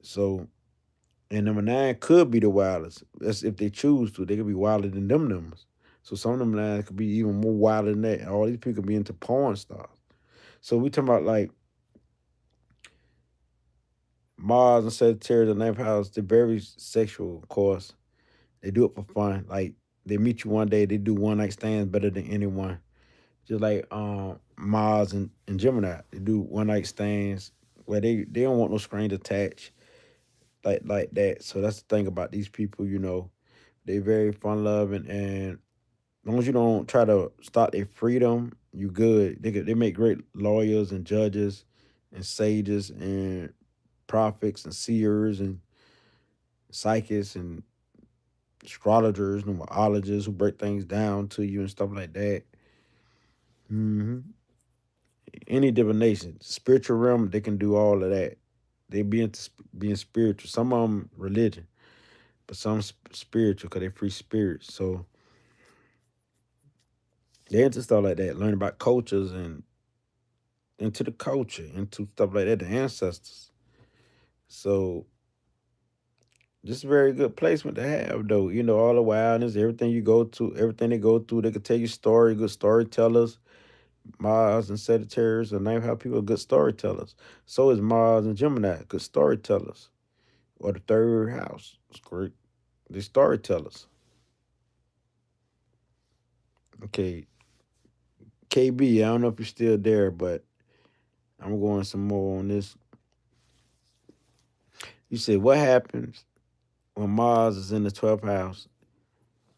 So, and number 9 could be the wildest. That's if they choose to. They could be wilder than them numbers. So some of them nines could be even more wilder than that. All these people could be into porn stars. So we talking about like Mars and Sagittarius, the ninth house, they're very sexual, of course. They do it for fun. Like they meet you one day, they do one night stands better than anyone. Just like Mars and Gemini, they do one night stands where they don't want no strings attached like that. So that's the thing about these people, they very fun loving, and as long as you don't try to stop their freedom, you good. They make great lawyers and judges and sages and prophets and seers and psychics and astrologers, numerologists who break things down to you and stuff like that. hmm Any divination, spiritual realm, they can do all of that. They be into being spiritual. Some of them religion, but some spiritual because they free spirits. So they into stuff like that. Learn about cultures and into the culture, into stuff like that, the ancestors. So just a very good placement to have, though. All the wildness, everything you go to, everything they go through, they could tell you story, good storytellers. Mars and Sagittarius, and name how people are good storytellers. So is Mars and Gemini, good storytellers. Or the third house, it's great. They're storytellers. Okay, KB, I don't know if you're still there, but I'm going some more on this. You said, what happens when Mars is in the 12th house?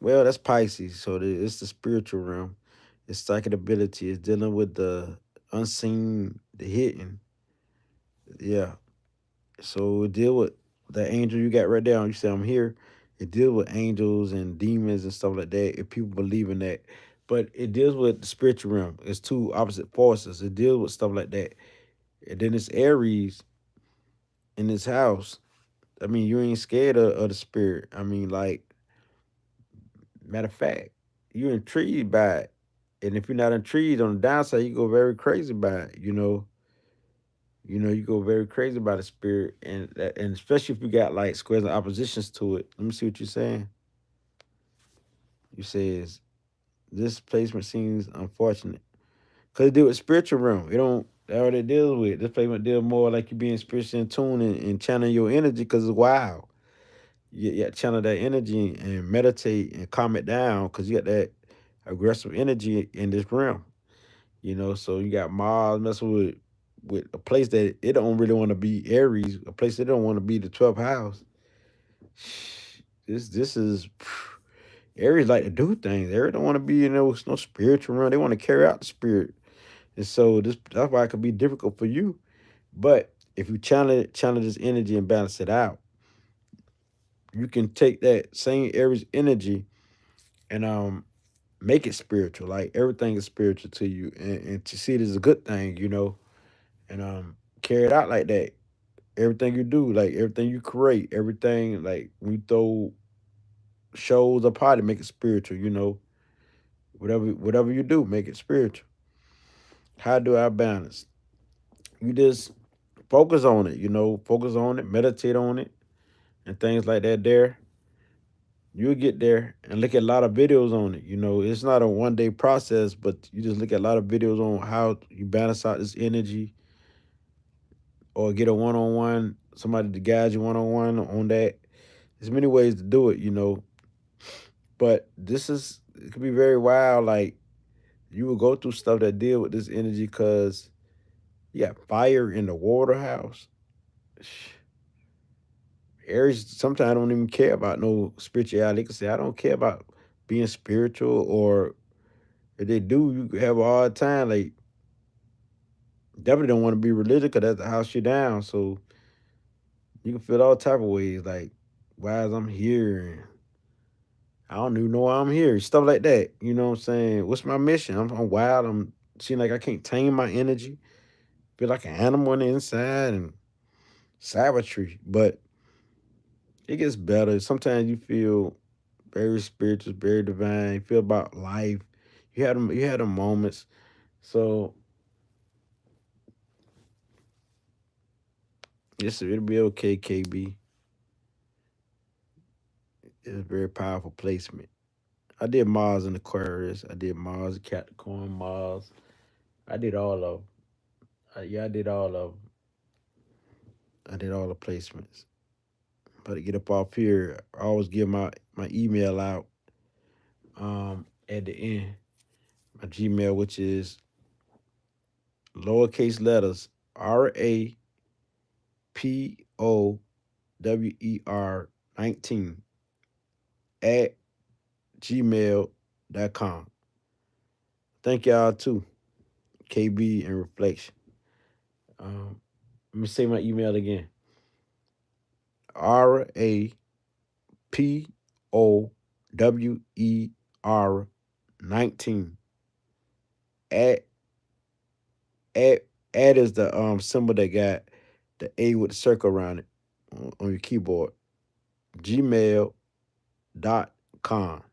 Well, that's Pisces, so it's the spiritual realm. It's psychic ability. It's dealing with the unseen, the hidden. Yeah. So it deal with the angel you got right there. You say I'm here. It deals with angels and demons and stuff like that. If people believe in that, but it deals with the spiritual realm. It's two opposite forces. It deals with stuff like that. And then it's Aries in this house. I mean, you ain't scared of the spirit. I mean, like, matter of fact, you're intrigued by it. And if you're not intrigued on the downside, you go very crazy by it. You go very crazy about the spirit, and especially if you got like squares and oppositions to it. Let me see what you're saying. You says this placement seems unfortunate because it deal with spiritual realm. It don't. That what it deals with. This placement deals more like you being spiritually in tune and channeling your energy because it's wild. You channel that energy and meditate and calm it down because you got that aggressive energy in this realm. So you got Mars messing with a place that it don't really want to be Aries, a place that don't want to be the 12th house. This is Aries like to do things. Aries don't want to be no spiritual realm. They want to carry out the spirit. And so that's why it could be difficult for you. But if you channel this energy and balance it out, you can take that same Aries energy and make it spiritual. Like everything is spiritual to you, and to see it as a good thing, and carry it out like that. Everything you do, like everything you create, everything like when you throw shows or party, make it spiritual. Whatever you do, make it spiritual. How do I balance? You just focus on it. Focus on it, meditate on it, and things like that. You'll get there and look at a lot of videos on it. It's not a 1 day process, but you just look at a lot of videos on how you balance out this energy, or get a one-on-one, somebody to guide you one-on-one on that. There's many ways to do it. But it could be very wild. Like, you will go through stuff that deal with this energy because you got fire in the water house. Aries sometimes don't even care about no spirituality. They can say, I don't care about being spiritual, or if they do, you could have a hard time. Like, definitely don't want to be religious because that's the house you down. So you can feel all type of ways. Like, why is I'm here? And I don't even know why I'm here. Stuff like that. You know what I'm saying? What's my mission? I'm wild. I'm seem like I can't tame my energy. Feel like an animal on the inside and savagery. But it gets better. Sometimes you feel very spiritual, very divine. You feel about life. You had them moments. So it'll be okay, KB. It's a very powerful placement. I did Mars in Aquarius. I did Mars, Capricorn, Mars. I did all of them. Yeah, I did all of them. I did all the placements. But to get up off here, I always give my email out at the end. My Gmail, which is lowercase letters RAPOWER 19 at gmail.com. Thank y'all too. KB and Reflection. Let me say my email again. RAPOWER 19 at at is the symbol that got the A with the circle around it on your keyboard. Gmail.com. COM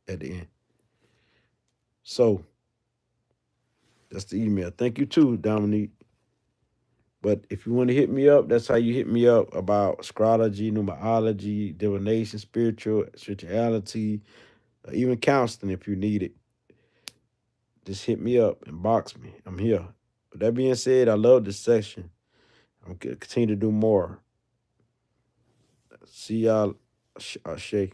at the end. So that's the email. Thank you too, Dominique. But if you want to hit me up, that's how you hit me up about astrology, numerology, divination, spirituality, or even counseling if you need it. Just hit me up, inbox me. I'm here. With that being said, I love this session. I'm gonna continue to do more. See y'all, Shay.